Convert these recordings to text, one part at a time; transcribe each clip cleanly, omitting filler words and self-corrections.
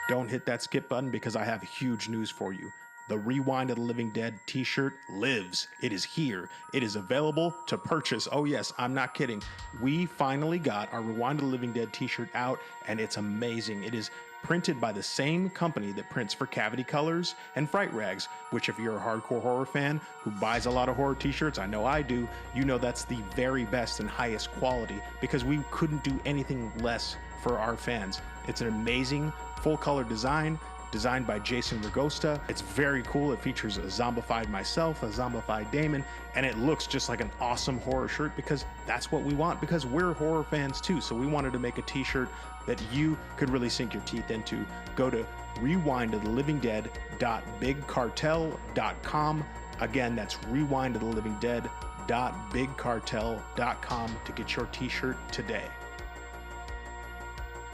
don't hit that skip button because I have huge news for you. The Rewind of the Living Dead t shirt lives. It is here. It is available to purchase. Oh, yes, I'm not kidding. We finally got our Rewind of the Living Dead t shirt out, and it's amazing. It is printed by the same company that prints for Cavity Colors and Fright Rags, which, if you're a hardcore horror fan who buys a lot of horror t shirts, I know I do, you know that's the very best and highest quality because we couldn't do anything less for our fans. It's an amazing full color design designed by Jason Ragosta. It's very cool. It features a zombified myself, a zombified Damon, and it looks just like an awesome horror shirt because that's what we want, because we're horror fans too. So we wanted to make a t-shirt that you could really sink your teeth into. Go to rewindofthelivingdead.bigcartel.com. Again, that's rewindofthelivingdead.bigcartel.com to get your t-shirt today.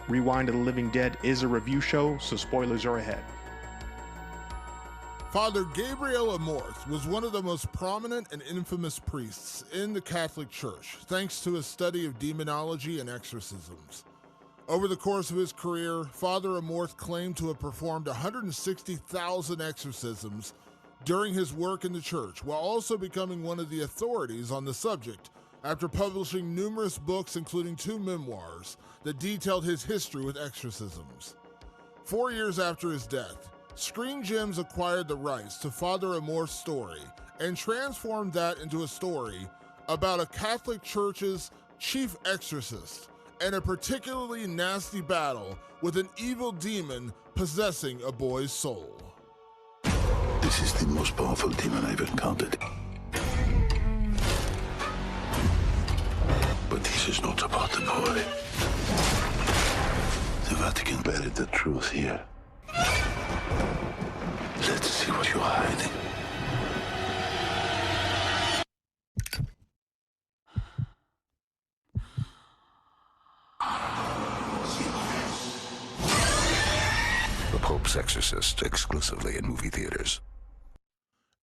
Rewind of the Living Dead is a review show, so spoilers are ahead. Father Gabriel Amorth was one of the most prominent and infamous priests in the Catholic Church, thanks to his study of demonology and exorcisms. Over the course of his career, Father Amorth claimed to have performed 160,000 exorcisms during his work in the church, while also becoming one of the authorities on the subject after publishing numerous books, including 2 memoirs, that detailed his history with exorcisms. 4 years after his death, Screen Gems acquired the rights to Father Amorth's story and transformed that into a story about a Catholic Church's chief exorcist and a particularly nasty battle with an evil demon possessing a boy's soul. This is the most powerful demon I've encountered. But this is not about the boy. The Vatican buried the truth here. Let's see what you're hiding. The Pope's Exorcist, exclusively in movie theaters.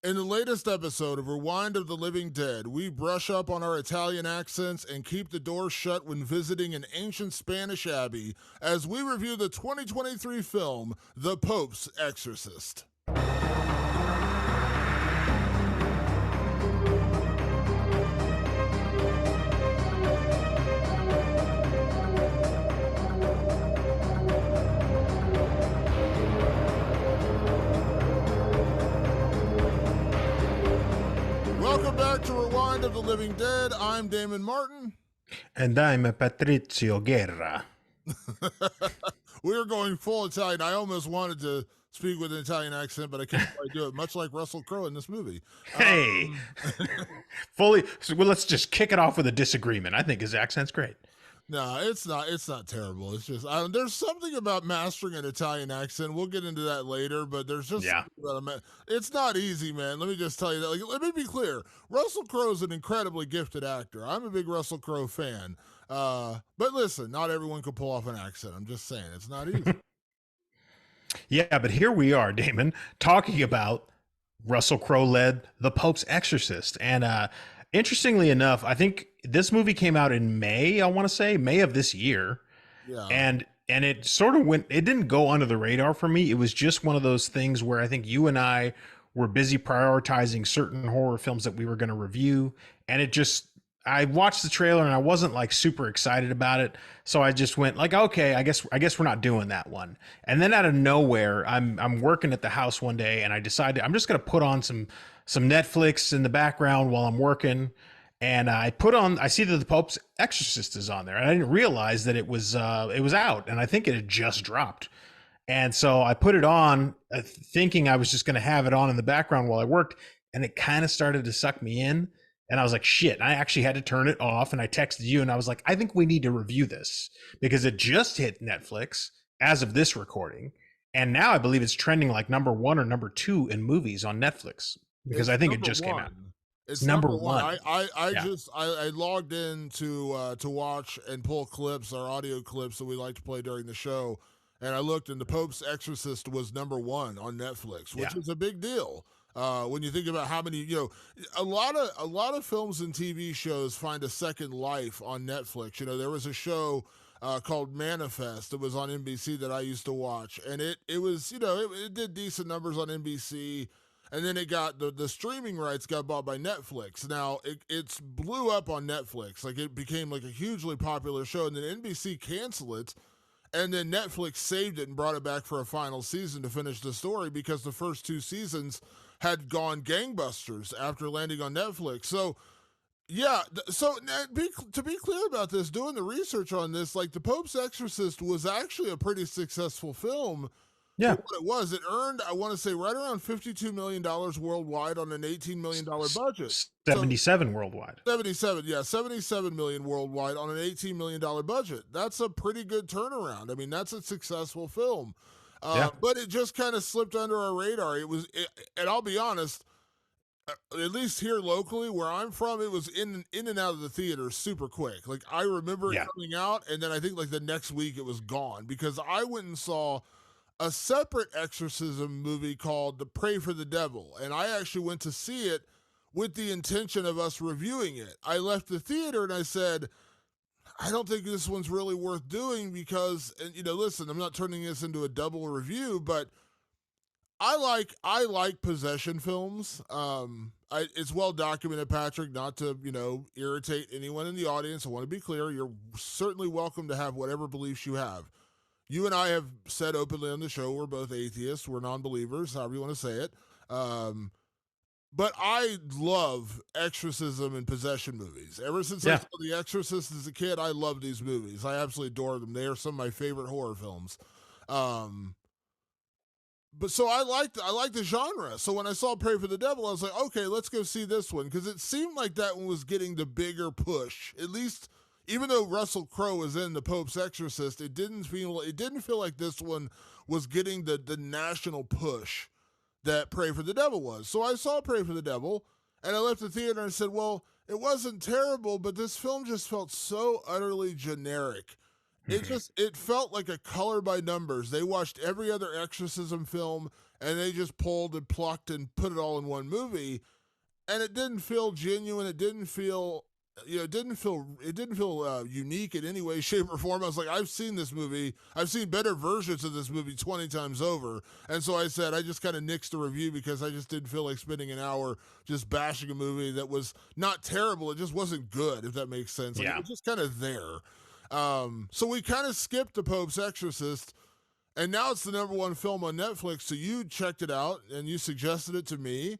In the latest episode of Rewind of the Living Dead, we brush up on our Italian accents and keep the door shut when visiting an ancient Spanish abbey as we review the 2023 film, The Pope's Exorcist. Welcome back to Rewind of the Living Dead. I'm Damon Martin. And I'm Patrizio Guerra. We're going full Italian. I almost wanted to speak with an Italian accent, but I can't quite do it, much like Russell Crowe in this movie. Hey! Fully. So, well, let's just kick it off with a disagreement. I think his accent's great. No, it's not terrible. It's just there's something about mastering an Italian accent. We'll get into that later, but there's just it's not easy, man. Let me just tell you that. Like, let me be clear. Russell Crowe is an incredibly gifted actor. I'm a big Russell Crowe fan. But listen, not everyone can pull off an accent. I'm just saying it's not easy. Yeah, but here we are, Damon, talking about Russell Crowe led The Pope's Exorcist. And interestingly enough, I think this movie came out in May, I want to say, May of this year. Yeah. And it sort of it didn't go under the radar for me. It was just one of those things where I think you and I were busy prioritizing certain horror films that we were going to review. And I watched the trailer and I wasn't like super excited about it. So I just went like, okay, I guess we're not doing that one. And then out of nowhere, I'm working at the house one day and I decided I'm just going to put on some Netflix in the background while I'm working. And I see that The Pope's Exorcist is on there. And I didn't realize that it was out. And I think it had just dropped. And so I put it on thinking I was just going to have it on in the background while I worked. And it kind of started to suck me in. And I was like, shit, and I actually had to turn it off. And I texted you and I was like, I think we need to review this because it just hit Netflix as of this recording. And now I believe it's trending like number 1 or number 2 in movies on Netflix because I think it just came out. It's number one. I logged in to watch and pull clips, our audio clips that we like to play during the show. And I looked and The Pope's Exorcist was number 1 on Netflix, which is a big deal. When you think about how many, a lot of films and TV shows find a second life on Netflix. There was a show called Manifest. It was on NBC that I used to watch, and it was, it did decent numbers on NBC. And then it got the streaming rights got bought by Netflix. Now it's blew up on Netflix. Like, it became like a hugely popular show, and then NBC canceled it, and then Netflix saved it and brought it back for a final season to finish the story, because the first two seasons had gone gangbusters after landing on Netflix. So yeah, to be clear about this, doing the research on this, like, The Pope's Exorcist was actually a pretty successful film. Yeah. For what it was, it earned, I want to say, right around $52 million worldwide on an $18 million budget. 77 worldwide. 77 million worldwide on an $18 million budget. That's a pretty good turnaround. I mean, that's a successful film. But it just kind of slipped under our radar. And I'll be honest, at least here locally where I'm from, it was in and out of the theater super quick. Like, I remember it coming out, and then I think like the next week it was gone, because I went and saw a separate exorcism movie called The Pray for the Devil, and I actually went to see it with the intention of us reviewing it. I left the theater and I said, I don't think this one's really worth doing, because, and listen, I'm not turning this into a double review, but I like possession films. It's well documented, Patrick, not to, irritate anyone in the audience. I want to be clear. You're certainly welcome to have whatever beliefs you have. You and I have said openly on the show we're both atheists, we're non-believers, however you want to say it. But I love exorcism and possession movies. Ever since I saw The Exorcist as a kid, I love these movies. I absolutely adore them. They are some of my favorite horror films. But so I like the genre. So when I saw Pray for the Devil, I was like, okay, let's go see this one, because it seemed like that one was getting the bigger push. At least, even though Russell Crowe was in The Pope's Exorcist, it didn't feel like this one was getting the national push that Pray for the Devil was. So I saw Pray for the Devil, and I left the theater and said, well, it wasn't terrible, but this film just felt so utterly generic. It felt like a color by numbers. They watched every other exorcism film, and they just pulled and plucked and put it all in one movie, and it didn't feel genuine. It didn't feel unique in any way, shape, or form. I was like, I've seen this movie. I've seen better versions of this movie 20 times over. And so I said, I just kind of nixed the review, because I just didn't feel like spending an hour just bashing a movie that was not terrible. It just wasn't good, if that makes sense. Like, it was just kind of there. So we kind of skipped The Pope's Exorcist, and now it's the #1 film on Netflix. So you checked it out and you suggested it to me,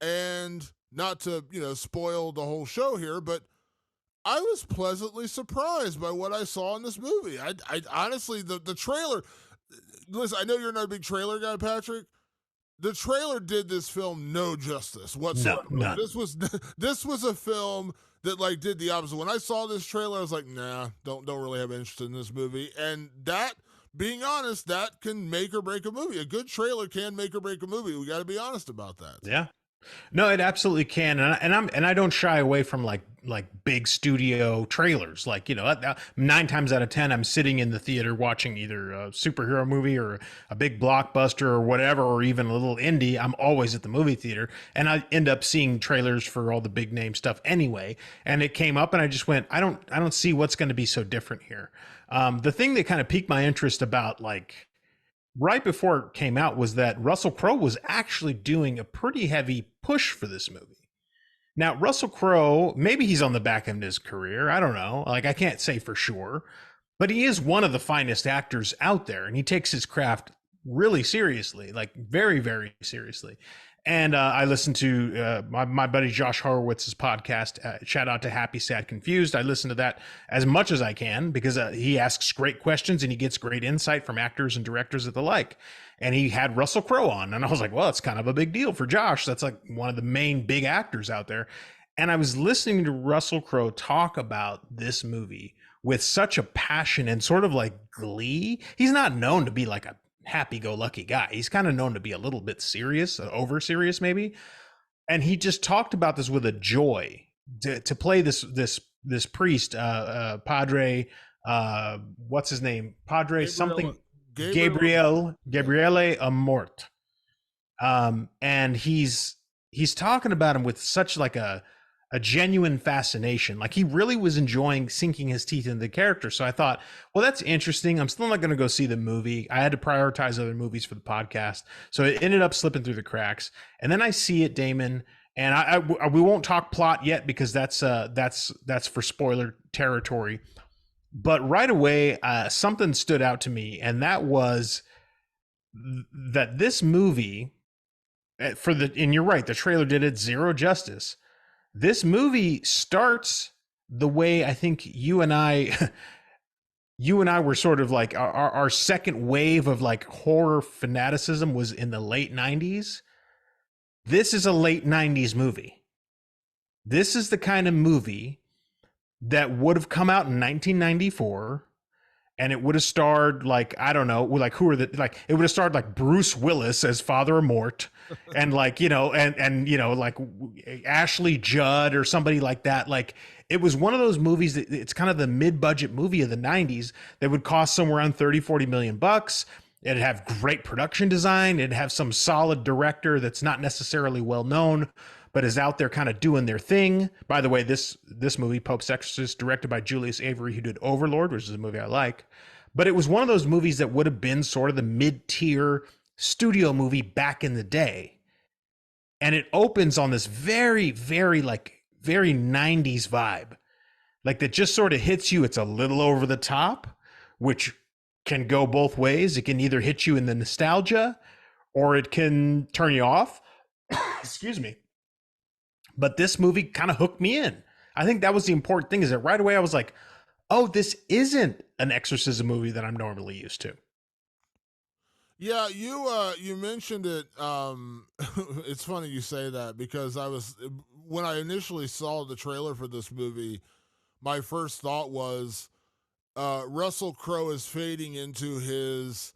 and not to, spoil the whole show here, but I was pleasantly surprised by what I saw in this movie. I honestly, the trailer, listen, I know you're not a big trailer guy, Patrick. The trailer did this film no justice whatsoever. No. This was a film that, like, did the opposite. When I saw this trailer, I was like, nah, don't really have interest in this movie. And that, being honest, that can make or break a movie. A good trailer can make or break a movie. We got to be honest about that. Yeah. No, it absolutely can, and I don't shy away from like big studio trailers. Like, 9 times out of 10, I'm sitting in the theater watching either a superhero movie or a big blockbuster or whatever, or even a little indie. I'm always at the movie theater, and I end up seeing trailers for all the big name stuff anyway. And it came up, and I just went, I don't see what's going to be so different here. The thing that kind of piqued my interest about, like, right before it came out, was that Russell Crowe was actually doing a pretty heavy push for this movie. Now, Russell Crowe, maybe he's on the back end of his career. I don't know. Like, I can't say for sure, but he is one of the finest actors out there, and he takes his craft really seriously, like very, very seriously. And I listened to my buddy Josh Horowitz's podcast. Shout out to Happy, Sad, Confused. I listen to that as much as I can, because he asks great questions and he gets great insight from actors and directors that the like. And he had Russell Crowe on, and I was like, well, it's kind of a big deal for Josh. That's like one of the main big actors out there. And I was listening to Russell Crowe talk about this movie with such a passion and sort of like glee. He's not known to be like a happy-go-lucky guy. He's kind of known to be a little bit serious, over serious maybe. And he just talked about this with a joy to play this priest, Padre, what's his name? Padre Gabriele Amort. And he's talking about him with such like a a genuine fascination. Like he really was enjoying sinking his teeth into the character. So I thought, well, that's interesting. I'm still not going to go see the movie. I had to prioritize other movies for the podcast. So it ended up slipping through the cracks. And then I see it, Damon, and we won't talk plot yet because that's for spoiler territory. But right away, something stood out to me, and that was that this movie, and you're right, the trailer did it zero justice. This movie starts the way I think you and I were sort of like our second wave of like horror fanaticism was in the late 90s. This is a late 90s movie. This is the kind of movie that would have come out in 1994, and it would have starred like, I don't know, like who are the, like it would have starred like Bruce Willis as Father Amort, and like, like Ashley Judd or somebody like that. Like it was one of those movies that it's kind of the mid-budget movie of the 90s that would cost somewhere around 30-40 million bucks. It'd have great production design, it'd have some solid director that's not necessarily well known but is out there kind of doing their thing. By the way, this movie, Pope's Exorcist, directed by Julius Avery, who did Overlord, which is a movie I like. But it was one of those movies that would have been sort of the mid-tier studio movie back in the day. And it opens on this very, very 90s vibe. Like that just sort of hits you. It's a little over the top, which can go both ways. It can either hit you in the nostalgia or it can turn you off. Excuse me. But this movie kind of hooked me in. I think that was the important thing, is that right away I was like, oh, this isn't an exorcism movie that I'm normally used to. Yeah, you mentioned it. It's funny you say that because when I initially saw the trailer for this movie, my first thought was Russell Crowe is fading into his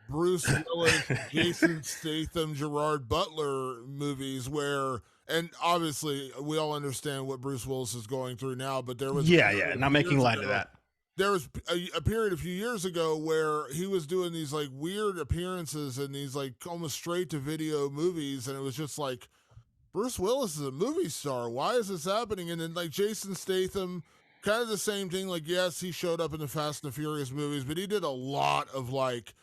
Bruce Willis, Jason Statham, Gerard Butler movies where, and obviously we all understand what Bruce Willis is going through now, but there was not making light of that. There was a period a few years ago where he was doing these like weird appearances in these like almost straight to video movies, and it was just like, Bruce Willis is a movie star. Why is this happening? And then like Jason Statham, kind of the same thing. Like, yes, he showed up in the Fast and the Furious movies, but he did a lot of like,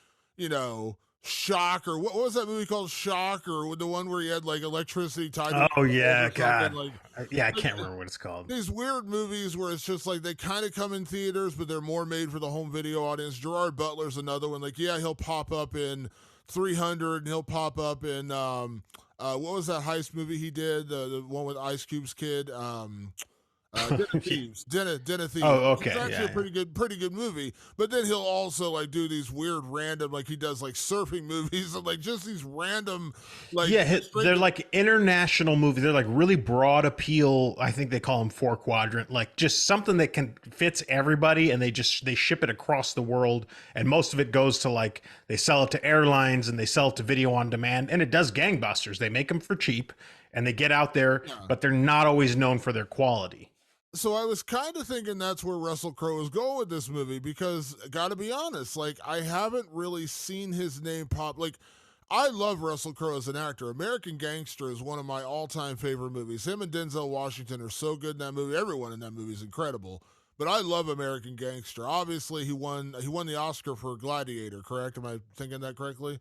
Shock, or what was that movie called? Shock, or the one where he had like electricity tied to Oh yeah, God. Like, I can't remember what it's called. These weird movies where it's just like they kind of come in theaters, but they're more made for the home video audience. Gerard Butler's another one. Like, yeah, he'll pop up in 300, and he'll pop up in what was that heist movie he did? The one with Ice Cube's kid. Den of Thieves. Den of Thieves. Oh, okay. It's actually a pretty good movie. But then he'll also like do these weird random, like he does like surfing movies and like just these random, like they're like international movies. They're like really broad appeal. I think they call them 4 quadrant, like just something that fits everybody, and they ship it across the world. And most of it goes to like, they sell it to airlines and they sell it to video on demand, and it does gangbusters. They make them for cheap and they get out there, but they're not always known for their quality. So I was kind of thinking that's where Russell Crowe is going with this movie, because gotta be honest, like I haven't really seen his name pop. Like, I love Russell Crowe as an actor. American Gangster is one of my all-time favorite movies. Him and Denzel Washington are so good in that movie. Everyone in that movie is incredible. But I love American Gangster. Obviously, he won the Oscar for Gladiator, correct? Am I thinking that correctly?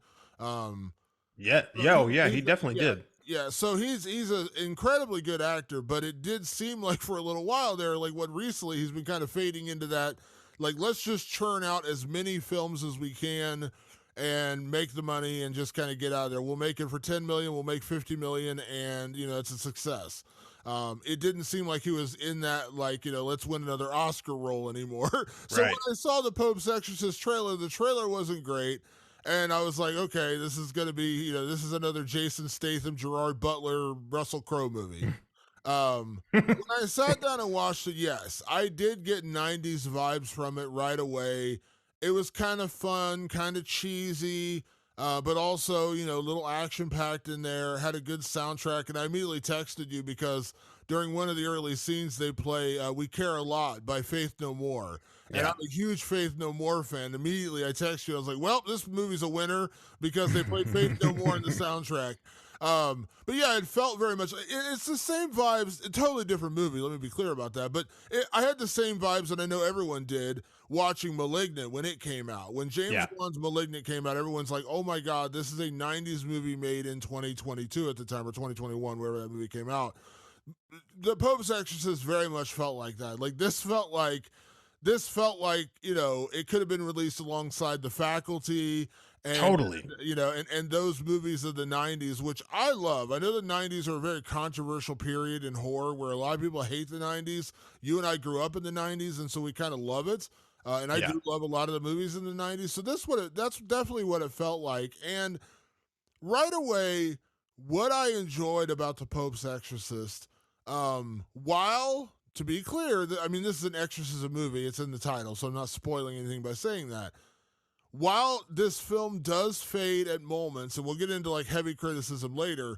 He definitely did. Yeah, so he's an incredibly good actor, but it did seem like for a little while there, like recently he's been kind of fading into that, like, let's just churn out as many films as we can and make the money and just kind of get out of there. We'll make it for 10 million, we'll make 50 million, and it's a success. It didn't seem like he was in that, like, let's win another Oscar role anymore. So When I saw the Pope's Exorcist trailer, the trailer wasn't great. And I was like, okay, this is going to be, this is another Jason Statham, Gerard Butler, Russell Crowe movie. When I sat down and watched it, yes, I did get 90s vibes from it right away. It was kind of fun, kind of cheesy, but also, a little action-packed in there, had a good soundtrack. And I immediately texted you because during one of the early scenes, they play We Care a Lot by Faith No More. And I'm a huge Faith No More fan. Immediately, I texted you. I was like, well, this movie's a winner because they played Faith No More in the soundtrack. But yeah, it felt very much. It's the same vibes. A totally different movie. Let me be clear about that. But I had the same vibes, and I know everyone did watching *Malignant* when it came out. When James Yeah. Wan's *Malignant* came out, everyone's like, "Oh my god, this is a '90s movie made in 2022 at the time, or 2021, wherever that movie came out." The Pope's Exorcist very much felt like that. Like this felt like it could have been released alongside The Faculty and Totally. and those movies of the 90s, which I love. I know the 90s are a very controversial period in horror where a lot of people hate the 90s. You and I grew up in the 90s, and so we kind of love it. And I do love a lot of the movies in the 90s. So that's definitely what it felt like. And right away, what I enjoyed about The Pope's Exorcist, while, to be clear, this is an exorcism movie. It's in the title, so I'm not spoiling anything by saying that. While this film does fade at moments, and we'll get into like heavy criticism later,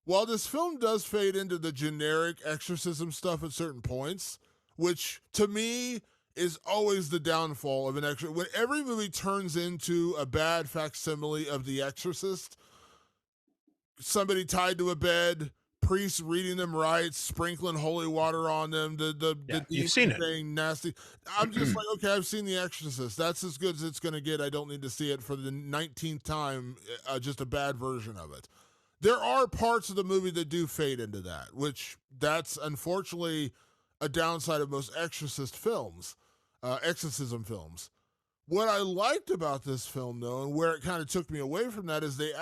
while this film does fade into the generic exorcism stuff at certain points, which to me is always the downfall of an exorcist. When every movie turns into a bad facsimile of The Exorcist, somebody tied to a bed, priests reading them rites, sprinkling holy water on them, the you've seen it. saying nasty. I'm just like, okay, I've seen The Exorcist. That's as good as it's going to get. I don't need to see it for the 19th time, just a bad version of it. There are parts of the movie that do fade into that, which that's unfortunately a downside of most exorcism films. What I liked about this film, though, and where it kind of took me away from that, is they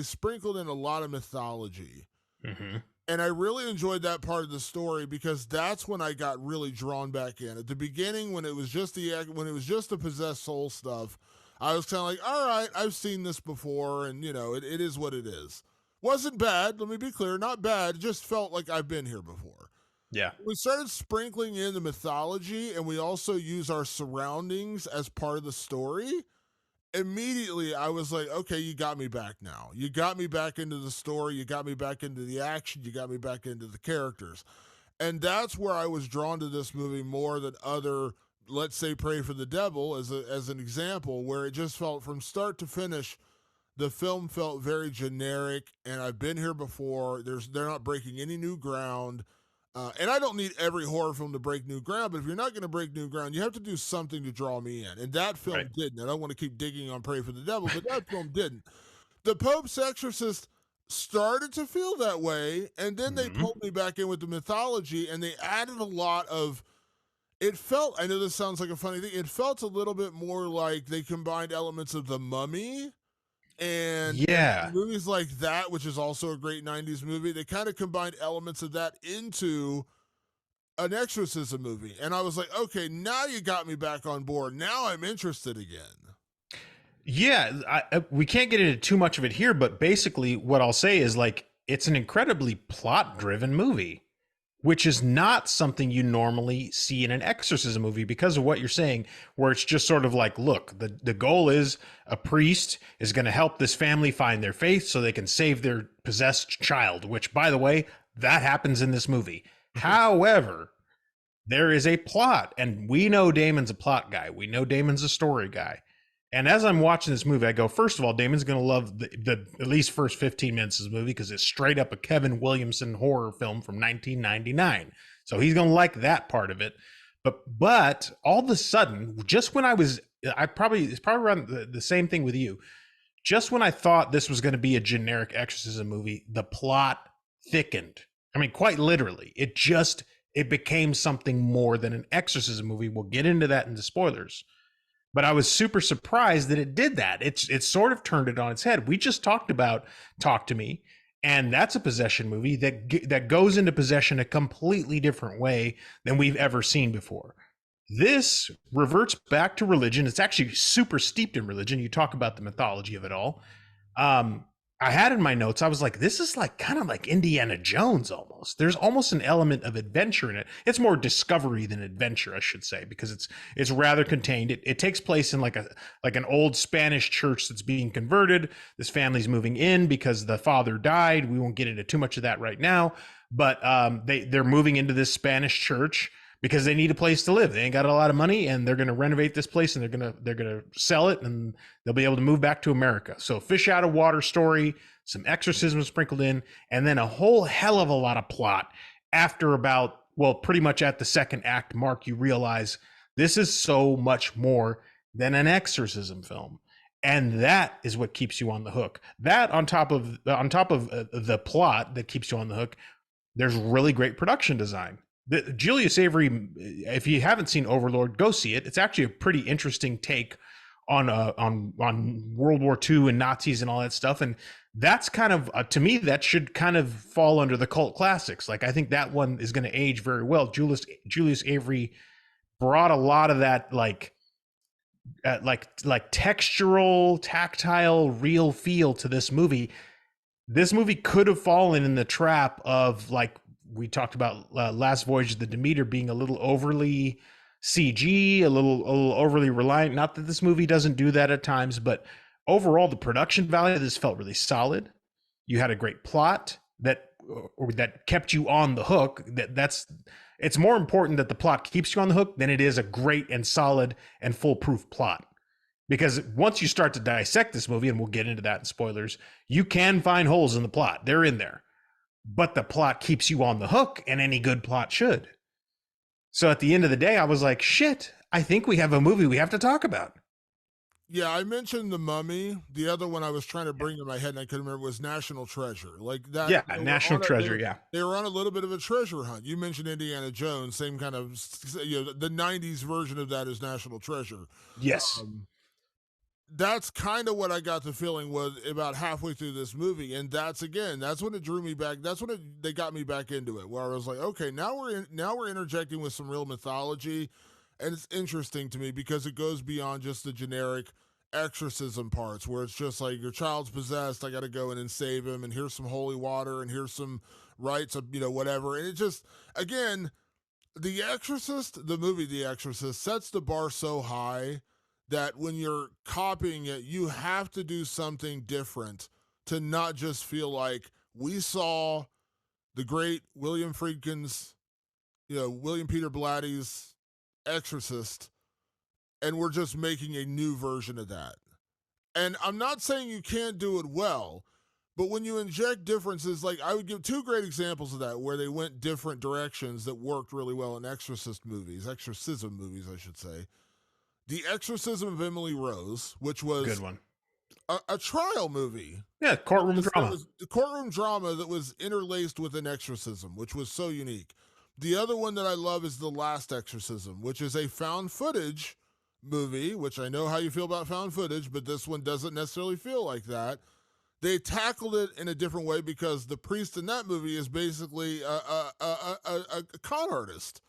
sprinkled in a lot of mythology. Mm-hmm. And I really enjoyed that part of the story because that's when I got really drawn back in. At the beginning, when it was just the possessed soul stuff, I was kind of like, all right, I've seen this before, and it is what it is. Wasn't bad, let me be clear, not bad. It just felt like I've been here before. Yeah. We started sprinkling in the mythology, and we also use our surroundings as part of the story. Immediately, I was like, okay, you got me back now. You got me back into the story. You got me back into the action. You got me back into the characters. And that's where I was drawn to this movie more than other, let's say, Pray for the Devil as an example, where it just felt from start to finish, the film felt very generic, and I've been here before. They're not breaking any new ground. And I don't need every horror film to break new ground, but if you're not going to break new ground, you have to do something to draw me in. And that film didn't. I don't want to keep digging on Pray for the Devil, but that film didn't. The Pope's Exorcist started to feel that way, and then they pulled me back in with the mythology, and they added a lot of... It felt, I know this sounds like a funny thing, it felt a little bit more like they combined elements of The Mummy and movies like that, which is also a great 90s movie. They kind of combined elements of that into an exorcism movie. And I was like, okay, now you got me back on board. Now I'm interested again. Yeah, we can't get into too much of it here, but basically what I'll say is like, it's an incredibly plot-driven movie, which is not something you normally see in an exorcism movie because of what you're saying, where it's just sort of like, look, the goal is a priest is going to help this family find their faith so they can save their possessed child, which, by the way, that happens in this movie. However, there is a plot, and we know Damon's a plot guy. We know Damon's a story guy. And as I'm watching this movie, I go, first of all, Damon's going to love the at least first 15 minutes of this movie because it's straight up a Kevin Williamson horror film from 1999. So he's going to like that part of it. But all of a sudden, just when it's probably around the same thing with you. Just when I thought this was going to be a generic exorcism movie, the plot thickened. I mean, quite literally, it became something more than an exorcism movie. We'll get into that in the spoilers. But I was super surprised that it did that. It sort of turned it on its head. We just talked about Talk to Me, and that's a possession movie that goes into possession a completely different way than we've ever seen before. This reverts back to religion. It's actually super steeped in religion. You talk about the mythology of it all. I had in my notes, I was like, this is like kind of like Indiana Jones almost. There's almost an element of adventure in it. It's more discovery than adventure, I should say, because it's rather contained. It takes place in like an old Spanish church that's being converted. This family's moving in because the father died. We won't get into too much of that right now, but they're moving into this Spanish church. because they need a place to live. They ain't got a lot of money, and they're going to renovate this place, and they're gonna sell it, and they'll be able to move back to America. So fish out of water story, some exorcism sprinkled in, and then a whole hell of a lot of plot after about, well, pretty much at the second act mark, you realize this is so much more than an exorcism film. And that is what keeps you on the hook. That on top of the plot that keeps you on the hook, there's really great production design. Julius Avery, if you haven't seen Overlord, go see it. It's actually a pretty interesting take on World War II and Nazis and all that stuff. And that's kind of to me, that should kind of fall under the cult classics. Like, I think that one is going to age very well. Julius Avery brought a lot of that like textural, tactile, real feel to this movie. This movie could have fallen in the trap of, like we talked about Last Voyage of the Demeter, being a little overly CG, a little overly reliant. Not that this movie doesn't do that at times, but overall the production value of this felt really solid. You had a great plot that kept you on the hook. It's more important that the plot keeps you on the hook than it is a great and solid and foolproof plot. Because once you start to dissect this movie, and we'll get into that in spoilers, you can find holes in the plot. They're in there. But the plot keeps you on the hook, and any good plot should. So at the end of the day, I was like, shit, I think we have a movie we have to talk about. Yeah, I mentioned The Mummy. The other one I was trying to bring to my head and I couldn't remember was National Treasure. Like that. Yeah, National Treasure, yeah. They were on a little bit of a treasure hunt. You mentioned Indiana Jones, same kind of, the 90s version of that is National Treasure. Yes. That's kind of what I got the feeling was about halfway through this movie. And that's when it drew me back. That's when they got me back into it, where I was like, okay, now we're interjecting with some real mythology. And it's interesting to me because it goes beyond just the generic exorcism parts where it's just like your child's possessed, I got to go in and save him, and here's some holy water, and here's some rites of, whatever. And it just, again, the movie The Exorcist sets the bar so high that when you're copying it, you have to do something different to not just feel like we saw the great William Friedkin's, William Peter Blatty's Exorcist, and we're just making a new version of that. And I'm not saying you can't do it well, but when you inject differences, like I would give two great examples of that where they went different directions that worked really well in exorcism movies, I should say. The Exorcism of Emily Rose, which was good one. A trial movie. Yeah, courtroom drama. It was a courtroom drama that was interlaced with an exorcism, which was so unique. The other one that I love is The Last Exorcism, which is a found footage movie, which I know how you feel about found footage, but this one doesn't necessarily feel like that. They tackled it in a different way because the priest in that movie is basically a con artist.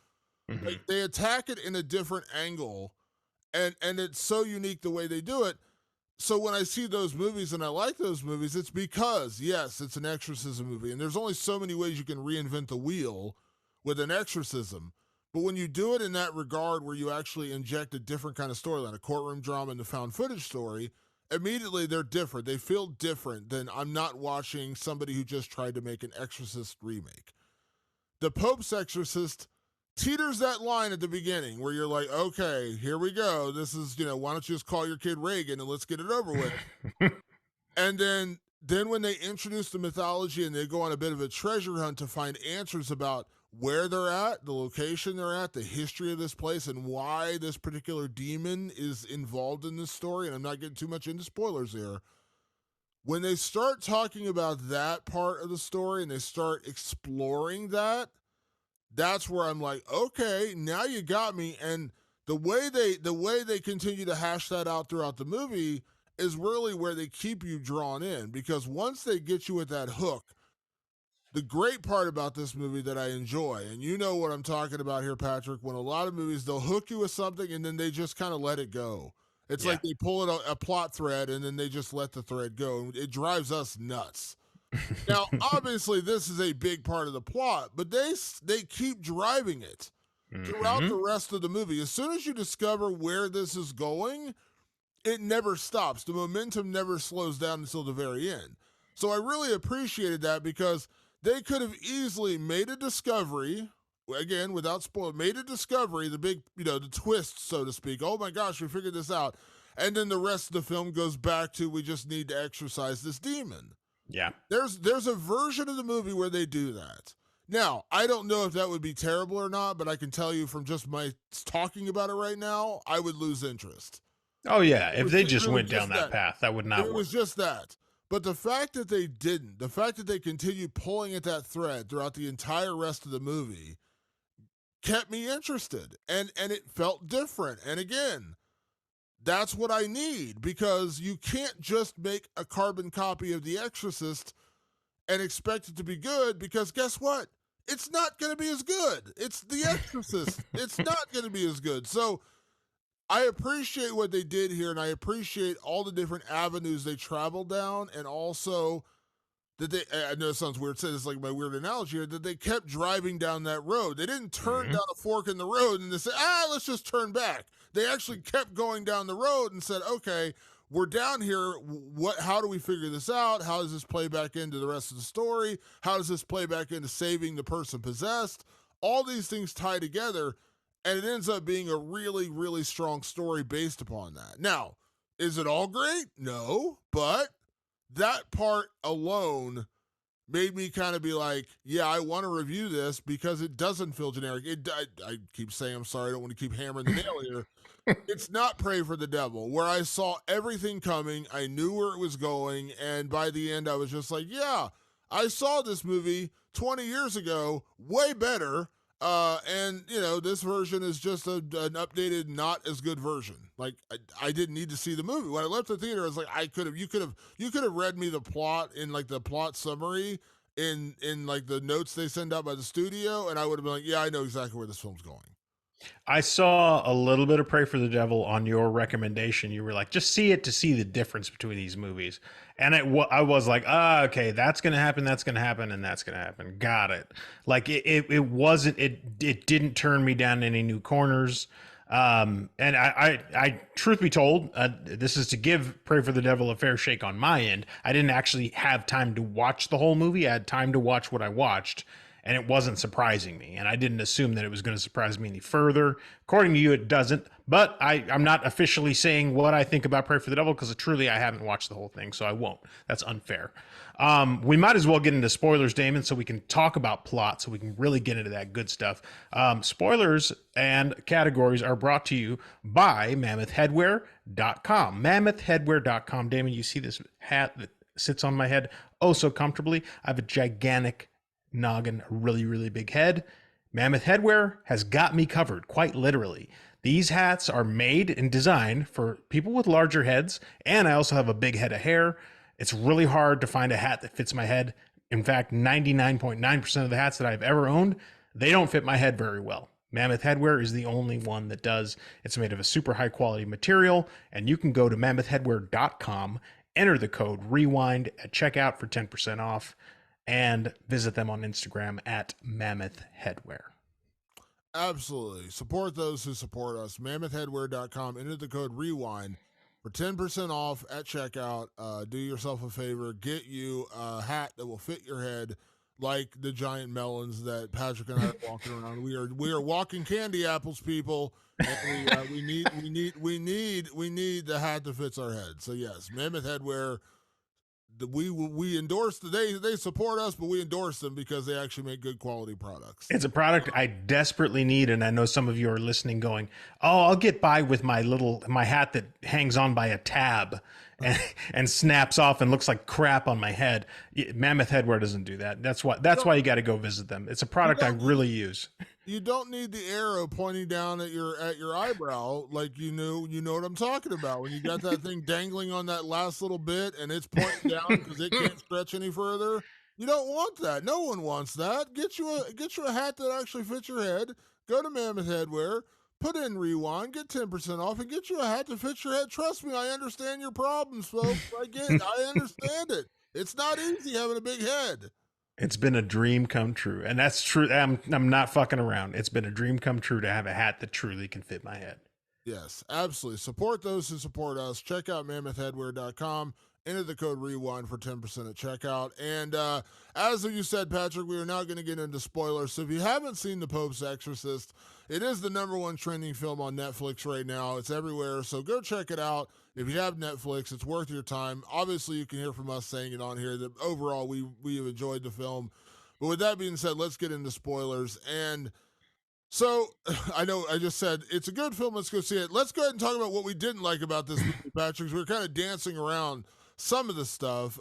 Mm-hmm. Like, they attack it in a different angle, and it's so unique the way they do it. So when I see those movies and I like those movies, it's because, yes, it's an exorcism movie, and there's only so many ways you can reinvent the wheel with an exorcism. But when you do it in that regard where you actually inject a different kind of storyline, a courtroom drama and a found footage story, immediately they're different. They feel different than I'm not watching somebody who just tried to make an Exorcist remake. The Pope's Exorcist teeters that line at the beginning where you're like, okay, here we go. This is, why don't you just call your kid Reagan and let's get it over with. And then when they introduce the mythology and they go on a bit of a treasure hunt to find answers about where they're at, the location they're at, the history of this place, and why this particular demon is involved in this story, and I'm not getting too much into spoilers here, when they start talking about that part of the story and they start exploring that, that's where I'm like, okay, now you got me. And the way they continue to hash that out throughout the movie is really where they keep you drawn in, because once they get you with that hook, the great part about this movie that I enjoy, and you know what I'm talking about here, Patrick, when a lot of movies, they'll hook you with something and then they just kind of let it go. It's like they pull a plot thread and then they just let the thread go. And it drives us nuts. Now, obviously, this is a big part of the plot, but they keep driving it throughout the rest of the movie. As soon as you discover where this is going, it never stops. The momentum never slows down until the very end. So I really appreciated that, because they could have easily made a discovery again, without spoil, made a discovery, the big, the twist, so to speak. Oh my gosh, we figured this out. And then the rest of the film goes back to, we just need to exorcise this demon. Yeah. There's a version of the movie where they do that. Now, I don't know if that would be terrible or not, but I can tell you from just my talking about it right now, I would lose interest. Oh yeah, if they just went down that path, that would not work. It was just that. But the fact that they didn't, the fact that they continued pulling at that thread throughout the entire rest of the movie kept me interested. And it felt different. And again, that's what I need, because you can't just make a carbon copy of The Exorcist and expect it to be good, because guess what? It's not going to be as good. It's The Exorcist. It's not going to be as good. So I appreciate what they did here, and I appreciate all the different avenues they traveled down, and also that they, I know it sounds weird saying this, like my weird analogy here, that they kept driving down that road. They didn't turn down a fork in the road and they said, let's just turn back. They actually kept going down the road and said, okay, we're down here. How do we figure this out? How does this play back into the rest of the story? How does this play back into saving the person possessed? All these things tie together, and it ends up being a really, really strong story based upon that. Now, is it all great? No, but that part alone made me kind of be like, yeah, I want to review this, because it doesn't feel generic. I keep saying, I'm sorry, I don't want to keep hammering the nail here. It's not Pray for the Devil, where I saw everything coming. I knew where it was going. And by the end, I was just like, yeah, I saw this movie 20 years ago, way better. And this version is just an updated, not as good version. Like I didn't need to see the movie. When I left the theater, I was like, you could have read me the plot in like the plot summary in like the notes they send out by the studio, and I would have been like, yeah, I know exactly where this film's going. I saw a little bit of Pray for the Devil on your recommendation. You were like, just see it to see the difference between these movies. And I was like, okay, that's going to happen, that's going to happen, and that's going to happen. Got it. Like it didn't turn me down any new corners. And I truth be told, this is to give Pray for the Devil a fair shake on my end. I didn't actually have time to watch the whole movie. I had time to watch what I watched, and it wasn't surprising me. And I didn't assume that it was going to surprise me any further. According to you, it doesn't. But I'm not officially saying what I think about Pray for the Devil, because truly I haven't watched the whole thing, so I won't. That's unfair. We might as well get into spoilers, Damon, so we can talk about plot, so we can really get into that good stuff. Spoilers and categories are brought to you by MammothHeadwear.com. MammothHeadwear.com. Damon, you see this hat that sits on my head oh so comfortably? I have a gigantic noggin, a really, really big head. Mammoth Headwear has got me covered, quite literally. These hats are made and designed for people with larger heads, and I also have a big head of hair. It's really hard to find a hat that fits my head. In fact, 99.9% of the hats that I've ever owned, they don't fit my head very well. Mammoth Headwear is the only one that does. It's made of a super high quality material, and you can go to mammothheadwear.com, enter the code REWIND at checkout for 10% off, and visit them on Instagram at Mammoth Headwear. Absolutely. Support those who support us. MammothHeadwear.com. Enter the code REWIND for 10% off at checkout. Do yourself a favor. Get you a hat that will fit your head, like the giant melons that Patrick and I are walking around. We are walking candy apples, people. And we need the hat that fits our head. So yes, Mammoth Headwear. We endorse they support us, but we endorse them because they actually make good quality products. It's a product I desperately need, and I know some of you are listening going, oh, I'll get by with my hat that hangs on by a tab and snaps off and looks like crap on my head. Mammoth Headwear doesn't do that. That's why you got to go visit them. It's a product I really use. You don't need the arrow pointing down at your eyebrow, like you know what I'm talking about. When you got that thing dangling on that last little bit and it's pointing down because it can't stretch any further. You don't want that. No one wants that. Get you a hat that actually fits your head. Go to Mammoth Headwear, put in Rewind, get 10% off, and get you a hat that fits your head. Trust me, I understand your problems, folks. I understand it. It's not easy having a big head. It's been a dream come true. And that's true. I'm not fucking around. It's been a dream come true to have a hat that truly can fit my head. Yes, absolutely. Support those who support us. Check out mammothheadwear.com. enter the code REWIND for 10% at checkout. And as you said, Patrick, we are now going to get into spoilers. So if you haven't seen The Pope's Exorcist, it is the #1 trending film on Netflix right now. It's everywhere, so go check it out. If you have Netflix, it's worth your time. Obviously, you can hear from us saying it on here that overall we have enjoyed the film. But with that being said, let's get into spoilers. And so I know I just said it's a good film. Let's go see it. Let's go ahead and talk about what we didn't like about this movie, Patrick. We're kind of dancing around some of the stuff.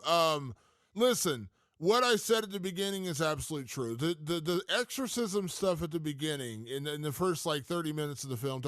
Listen, what I said at the beginning is absolutely true. The exorcism stuff at the beginning in the first like 30 minutes of the film,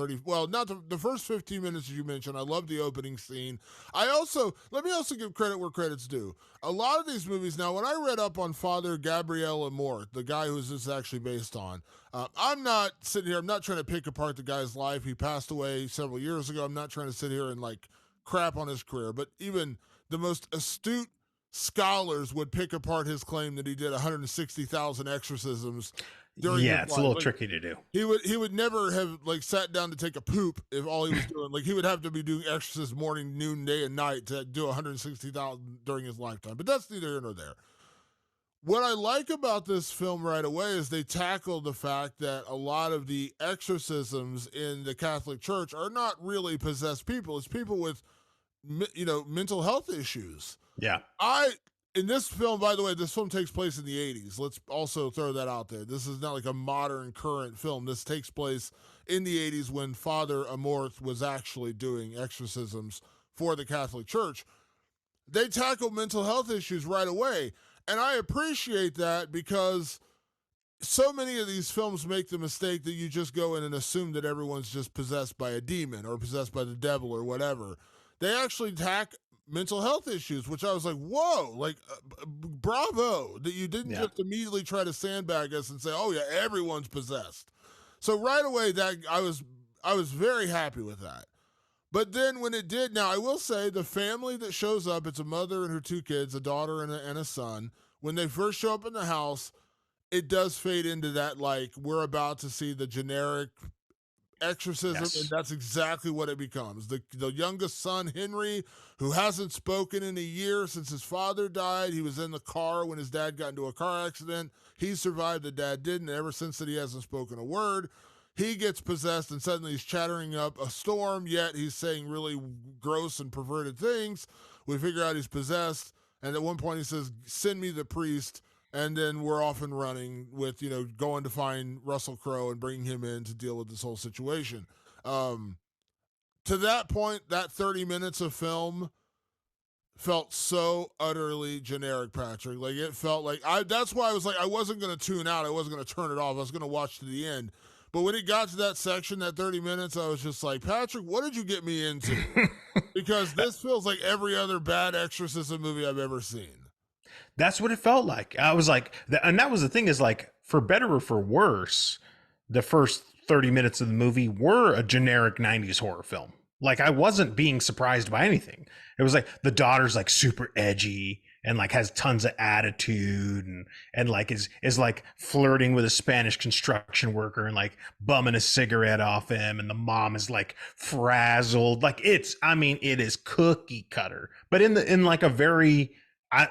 not the first 15 minutes as you mentioned. I love the opening scene. Let me also give credit where credit's due. A lot of these movies now, when I read up on Father Gabriel Amort, the guy who's this actually based on, I'm not sitting here, I'm not trying to pick apart the guy's life. He passed away several years ago. I'm not trying to sit here and like crap on his career, but even the most astute scholars would pick apart his claim that he did 160,000 exorcisms during his it's life. a little tricky to do. He would never have like sat down to take a poop if all he was doing, like he would have to be doing exorcisms morning, noon, day, and night to do 160,000 during his lifetime. But that's neither here nor there. What I like about this film right away is they tackle the fact that a lot of the exorcisms in the Catholic Church are not really possessed people. It's people with, mental health issues. Yeah. In this film, by the way, this film takes place in the 80s. Let's also throw that out there. This is not like a modern current film. This takes place in the 80s when Father Amorth was actually doing exorcisms for the Catholic Church. They tackle mental health issues right away. And I appreciate that because so many of these films make the mistake that you just go in and assume that everyone's just possessed by a demon or possessed by the devil or whatever. They actually tackle mental health issues, which I was like, whoa, like, bravo, that you didn't just immediately try to sandbag us and say, oh yeah, everyone's possessed. So right away, that I was very happy with that. But then when it did, now I will say the family that shows up, it's a mother and her 2 kids, a daughter and a son. When they first show up in the house, it does fade into that, like, we're about to see the generic exorcism, and that's exactly what it becomes. The youngest son, Henry, who hasn't spoken in a year since his father died. He was in the car when his dad got into a car accident. He survived, the dad didn't. Ever since that, he hasn't spoken a word. He gets possessed, and suddenly he's chattering up a storm, yet he's saying really gross and perverted things. We figure out he's possessed, and at one point he says, send me the priest. And then we're off and running with, going to find Russell Crowe and bringing him in to deal with this whole situation. To that point, that 30 minutes of film felt so utterly generic, Patrick. Like, it felt like, that's why I was like, I wasn't going to tune out. I wasn't going to turn it off. I was going to watch to the end. But when it got to that section, that 30 minutes, I was just like, Patrick, what did you get me into? Because this feels like every other bad exorcism movie I've ever seen. That's what it felt like. I was like, and that was the thing is like, for better or for worse, the first 30 minutes of the movie were a generic 90s horror film. Like, I wasn't being surprised by anything. It was like the daughter's like super edgy and like has tons of attitude and like is like flirting with a Spanish construction worker and like bumming a cigarette off him. And the mom is like frazzled. Like it is cookie cutter, but in like a very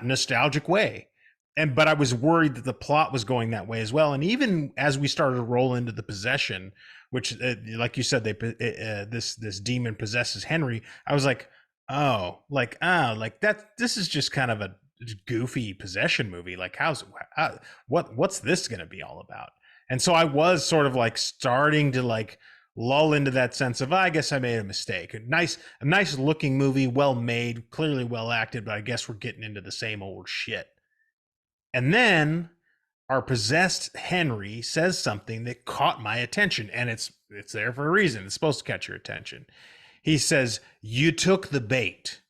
nostalgic way. But I was worried that the plot was going that way as well. And even as we started to roll into the possession, which like you said, this demon possesses Henry, I was like, like that, this is just kind of a goofy possession movie. Like what's this going to be all about? And so I was sort of like starting to like lull into that sense of, I guess I made a mistake. A nice looking movie, well made, clearly well acted, but I guess we're getting into the same old shit. And then our possessed Henry says something that caught my attention, and it's there for a reason. It's supposed to catch your attention. He says, "You took the bait."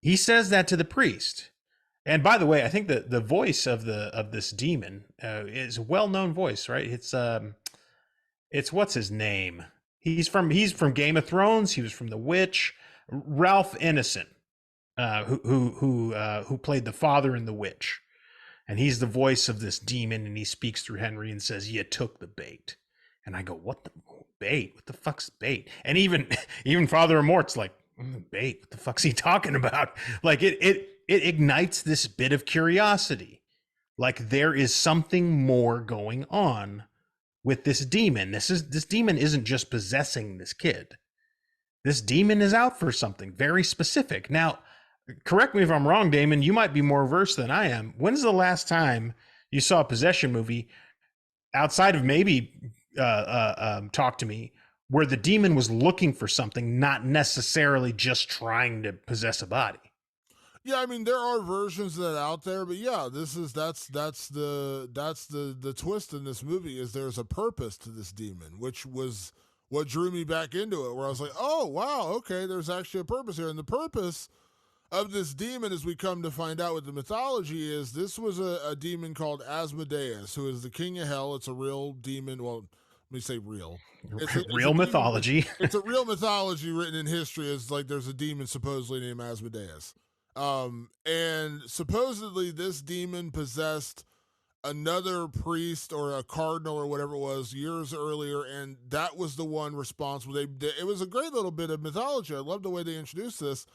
He says that to the priest. And by the way, I think the voice of this demon is a well-known voice, right? It's what's his name? He's from Game of Thrones. He was from The Witch. Ralph Ineson, who played the father in The Witch, and he's the voice of this demon. And he speaks through Henry and says, "You took the bait." And I go, "What the bait? What the fuck's bait?" And even Father Amort's like, Bait, what the fuck's he talking about? Like it ignites this bit of curiosity. Like there is something more going on with this demon. This demon isn't just possessing this kid. This demon is out for something very specific. Now, correct me if I'm wrong, Damon, you might be more versed than I am. When's the last time you saw a possession movie outside of maybe Talk to Me, where the demon was looking for something, not necessarily just trying to possess a body? Yeah, I mean there are versions of that out there, but yeah, that's the twist in this movie is there's a purpose to this demon, which was what drew me back into it, where I was like, oh wow, okay, there's actually a purpose here, and the purpose of this demon, as we come to find out with the mythology, is this was a demon called Asmodeus, who is the king of hell. It's a real demon. Well, let me say real. It's real mythology. It's a real mythology written in history. As like there's a demon supposedly named Asmodeus. And supposedly this demon possessed another priest or a cardinal or whatever it was years earlier, and that was the one responsible. It was a great little bit of mythology. I love the way they introduced this.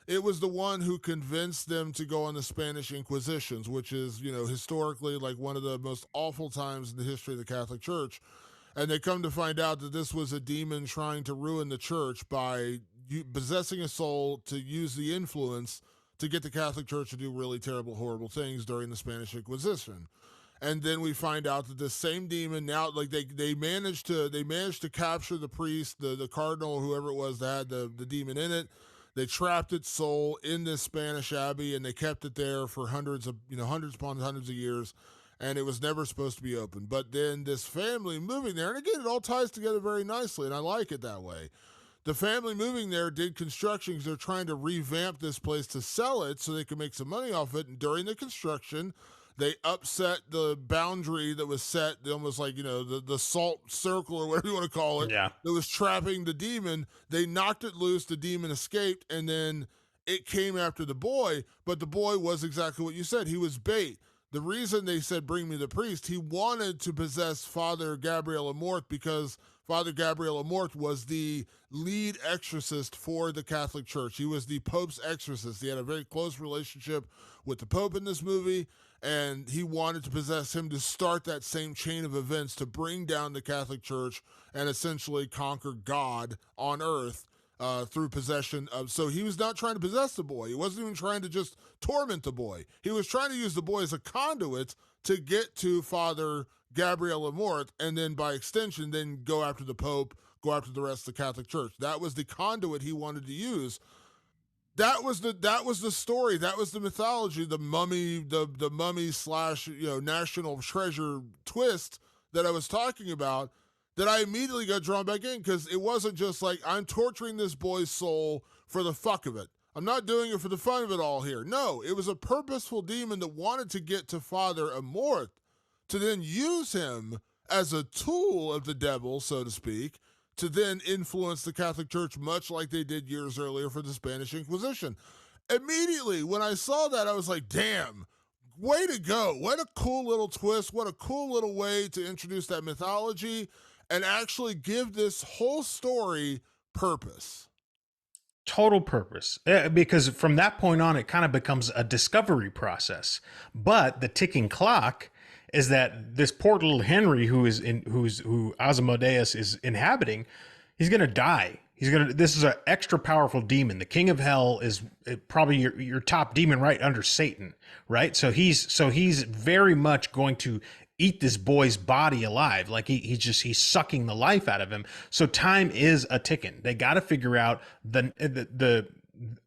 It was the one who convinced them to go on the Spanish Inquisitions, which is, historically like one of the most awful times in the history of the Catholic Church. And they come to find out that this was a demon trying to ruin the church by possessing a soul to use the influence to get the Catholic Church to do really terrible, horrible things during the Spanish Inquisition. And then we find out that this same demon now, like they managed to capture the priest, the cardinal, whoever it was that had the demon in it. They trapped its soul in this Spanish abbey, and they kept it there for hundreds upon hundreds of years, and it was never supposed to be opened. But then this family moving there, and again, it all ties together very nicely, and I like it that way. The family moving there did construction because they're trying to revamp this place to sell it so they can make some money off it. And during the construction, they upset the boundary that was set, almost like, the salt circle or whatever you want to call it, Yeah. that was trapping the demon. They knocked it loose, the demon escaped, and then it came after the boy. But the boy was exactly what you said. He was bait. The reason they said, bring me the priest, he wanted to possess Father Gabriel Amorth because Father Gabriel Amorth was the lead exorcist for the Catholic Church. He was the Pope's exorcist. He had a very close relationship with the Pope in this movie, and he wanted to possess him to start that same chain of events to bring down the Catholic Church and essentially conquer God on earth through possession of. So he was not trying to possess the boy. He wasn't even trying to just torment the boy. He was trying to use the boy as a conduit to get to Father Gabriel Amorth, and then by extension, then go after the Pope, go after the rest of the Catholic Church. That was the conduit he wanted to use. That was the story. That was the mythology, the mummy slash national treasure twist that I was talking about. That I immediately got drawn back in because it wasn't just like I'm torturing this boy's soul for the fuck of it. I'm not doing it for the fun of it all here. No, it was a purposeful demon that wanted to get to Father Amorth to then use him as a tool of the devil, so to speak, to then influence the Catholic Church, much like they did years earlier for the Spanish Inquisition. Immediately, when I saw that, I was like, damn, way to go. What a cool little twist. What a cool little way to introduce that mythology and actually give this whole story purpose. Total purpose. Because from that point on, it kind of becomes a discovery process. But the ticking clock is that this poor little Henry who Asmodeus is inhabiting, he's going to die. This is an extra powerful demon. The king of hell is probably your top demon right under Satan, right? So he's very much going to eat this boy's body alive. Like he's sucking the life out of him. So time is a ticking. They got to figure out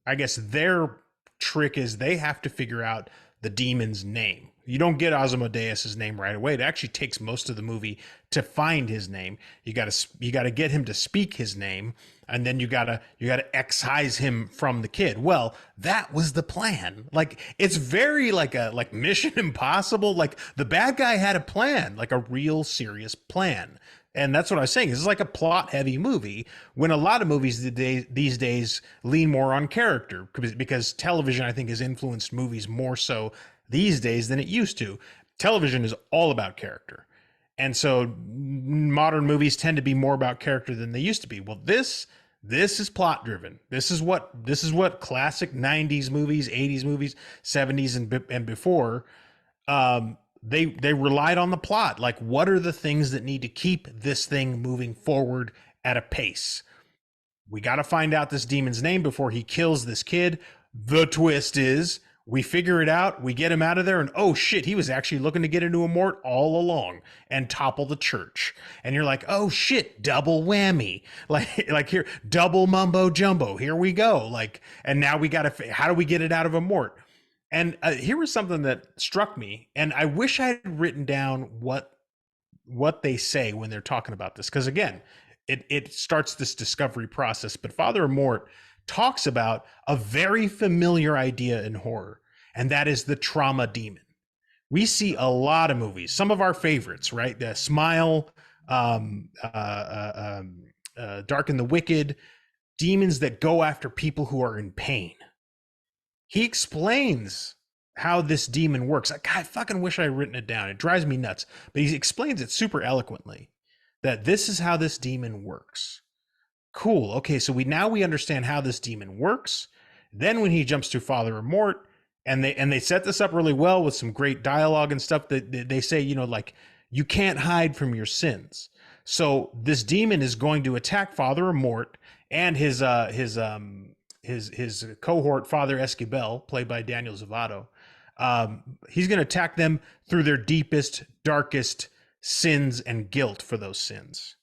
I guess their trick is they have to figure out the demon's name. You don't get Asmodeus's name right away. It actually takes most of the movie to find his name. You got to get him to speak his name, and then you got to excise him from the kid. Well, that was the plan. Like it's very like Mission Impossible. Like the bad guy had a plan, like a real serious plan. And that's what I was saying. This is like a plot-heavy movie when a lot of movies these days lean more on character because television, I think, has influenced movies more so these days than it used to. Television is all about character. And so modern movies tend to be more about character than they used to be. Well, this This is plot driven. This is what classic 90s movies, 80s movies, 70s and before they relied on the plot. Like, what are the things that need to keep this thing moving forward at a pace? We got to find out this demon's name before he kills this kid. The twist is we figure it out, we get him out of there, and oh shit, he was actually looking to get into a mort all along and topple the church. And you're like, oh shit, double whammy. Like here, double mumbo jumbo. Here we go. Like, and now we got to, how do we get it out of a mort? And here was something that struck me, and I wish I had written down what they say when they're talking about this, because again, it starts this discovery process. But Father Amort talks about a very familiar idea in horror, and that is the trauma demon. We see a lot of movies, some of our favorites, right? The Smile, Dark and the Wicked, demons that go after people who are in pain. He explains how this demon works. I fucking wish I had written it down. It drives me nuts. But he explains it super eloquently, that this is how this demon works. Cool. Okay, so we understand how this demon works. Then when he jumps to Father Amort, and they set this up really well with some great dialogue and stuff, that they say, like, you can't hide from your sins. So this demon is going to attack Father Amort and his cohort, Father Esquivel, played by Daniel Zavato. He's going to attack them through their deepest, darkest sins and guilt for those sins.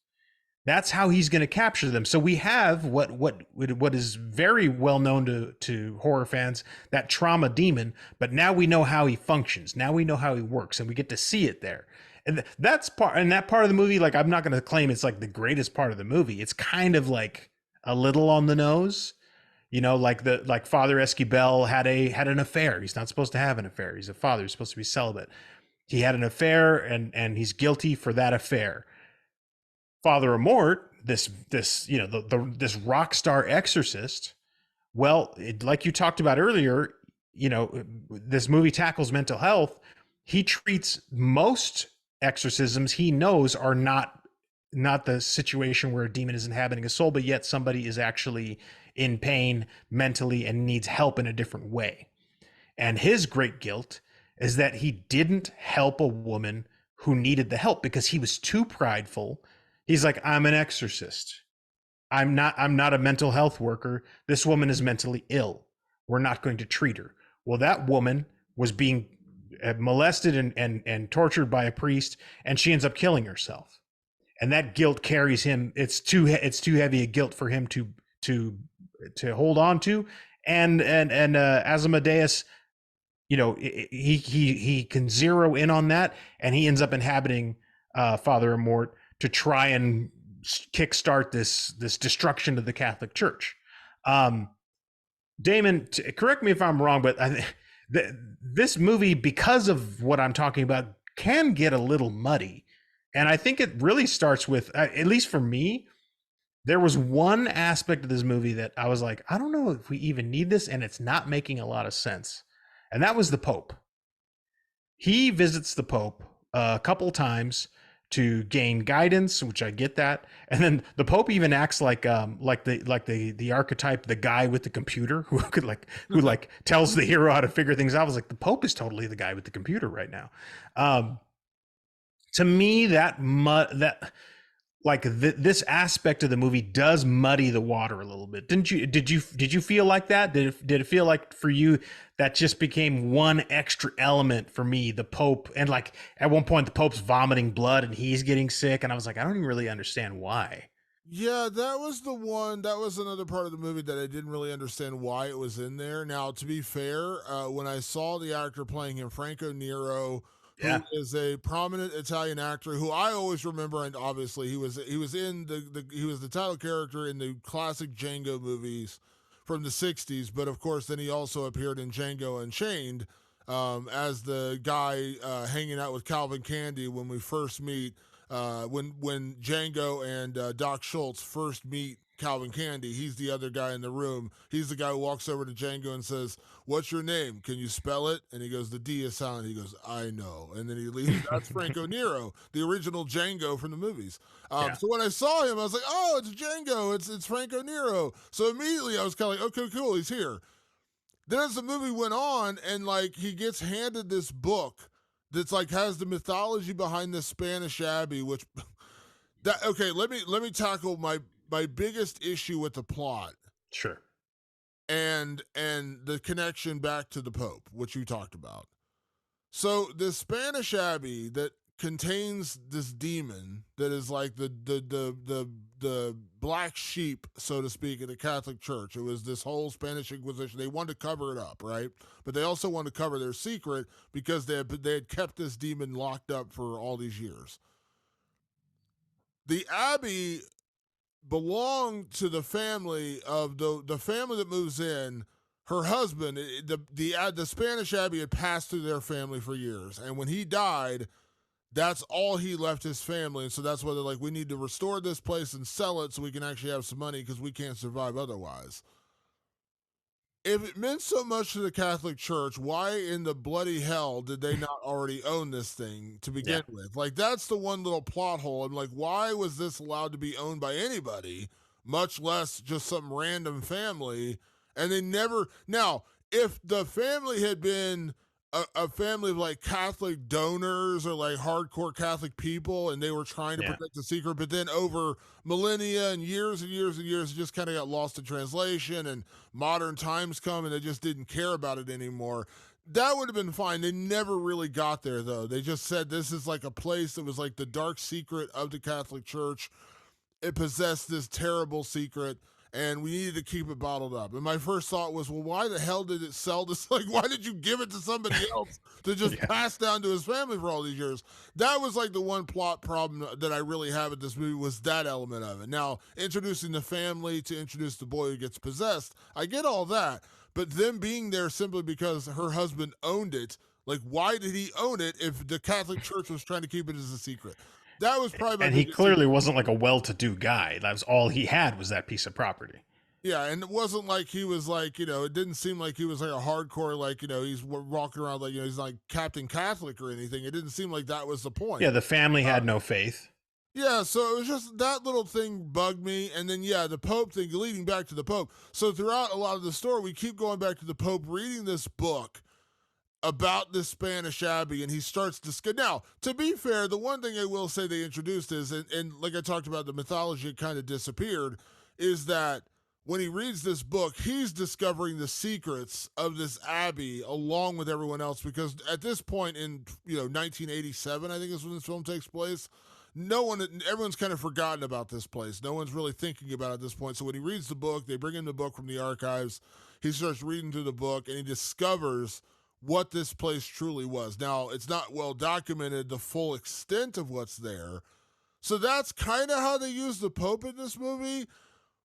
That's how he's going to capture them. So we have what is very well known to horror fans, that trauma demon, but now we know how he functions. Now we know how he works, and we get to see it there. And that part of the movie, like, I'm not going to claim it's like the greatest part of the movie. It's kind of like a little on the nose. Like Father Esquivel had an affair. He's not supposed to have an affair. He's a father. He's supposed to be celibate. He had an affair, and he's guilty for that affair. Father Amort, this rock star exorcist, like you talked about earlier, this movie tackles mental health. He treats most exorcisms he knows are not the situation where a demon is inhabiting a soul, but yet somebody is actually in pain mentally and needs help in a different way. And his great guilt is that he didn't help a woman who needed the help because he was too prideful. He's like, I'm an exorcist. I'm not a mental health worker. This woman is mentally ill. We're not going to treat her. Well, that woman was being molested and tortured by a priest, and she ends up killing herself. And that guilt carries him. It's too heavy a guilt for him to hold on to. And Asmodeus, he can zero in on that, and he ends up inhabiting Father Amort to try and kickstart this destruction of the Catholic Church. Damon, correct me if I'm wrong, but this movie, because of what I'm talking about, can get a little muddy. And I think it really starts with, at least for me, there was one aspect of this movie that I was like, I don't know if we even need this, and it's not making a lot of sense. And that was the Pope. He visits the Pope a couple times to gain guidance, which I get that. And then the Pope even acts like the archetype, the guy with the computer who tells the hero how to figure things out. I was like, the Pope is totally the guy with the computer right now. To me, this aspect of the movie does muddy the water a little bit. Did you feel like that? Did it feel like for you that just became one extra element for me, the Pope? And like at one point the Pope's vomiting blood and he's getting sick, and I was like, I don't even really understand why. Yeah, that was another part of the movie that I didn't really understand why it was in there. Now, to be fair, when I saw the actor playing him, Franco Nero, who is a prominent Italian actor who I always remember, and obviously he was the title character in the classic Django movies from the 60s, but of course then he also appeared in Django Unchained as the guy hanging out with Calvin Candy when we first meet when Django and Doc Schultz first meet Calvin Candy. He's the other guy in the room. He's the guy who walks over to Django and says, "What's your name? Can you spell it?" And he goes, "The D is silent." He goes, "I know." And then he leaves. That's Franco Nero, the original Django from the movies. So when I saw him, I was like, "Oh, it's Django. It's Franco Nero." So immediately I was kind of like, "Okay, cool. He's here." Then as the movie went on, and like he gets handed this book that's like has the mythology behind the Spanish Abbey, which let me tackle my biggest issue with the plot. Sure. And the connection back to the Pope, which you talked about. So the Spanish Abbey that contains this demon that is like the black sheep, so to speak, in the Catholic Church. It was this whole Spanish Inquisition. They wanted to cover it up, right? But they also wanted to cover their secret because they had kept this demon locked up for all these years. The Abbey belonged to the family of the family that moves in. Her husband, the Spanish Abbey had passed through their family for years, and when he died, that's all he left his family. And so that's why they're like, we need to restore this place and sell it so we can actually have some money because we can't survive otherwise. If it meant so much to the Catholic Church, why in the bloody hell did they not already own this thing to begin with? Like, that's the one little plot hole. I'm like, why was this allowed to be owned by anybody, much less just some random family? And they never... Now, if the family had been a family of like Catholic donors or like hardcore Catholic people and they were trying to protect the secret, but then over millennia and years and years and years, it just kind of got lost in translation and modern times come and they just didn't care about it anymore. That would have been fine. They never really got there though. They just said this is like a place that was like the dark secret of the Catholic Church. It possessed this terrible secret and we needed to keep it bottled up. And my first thought was, well, why the hell did it sell this? Like, why did you give it to somebody else to just pass down to his family for all these years? That was like the one plot problem that I really have with this movie was that element of it. Now, introducing the family to introduce the boy who gets possessed, I get all that. But them being there simply because her husband owned it, like, why did he own it if the Catholic Church was trying to keep it as a secret? That was probably and he clearly wasn't like a well-to-do guy. That was all he had was that piece of property. Yeah, and it wasn't like he was like, it didn't seem like he was like a hardcore, like, he's walking around like, he's like Captain Catholic or anything. It didn't seem like that was the point. Yeah, the family had no faith. Yeah, so it was just that little thing bugged me. And then, the Pope thing, leading back to the Pope. So throughout a lot of the story, we keep going back to the Pope reading this book about the Spanish Abbey, and he starts to... Now, to be fair, the one thing I will say they introduced is, and like I talked about, the mythology kind of disappeared, is that when he reads this book, he's discovering the secrets of this abbey along with everyone else, because at this point in 1987, I think is when this film takes place, everyone's kind of forgotten about this place. No one's really thinking about it at this point. So when he reads the book, they bring him the book from the archives, he starts reading through the book, and he discovers what this place truly was. Now, it's not well documented the full extent of what's there. So that's kind of how they use the Pope in this movie.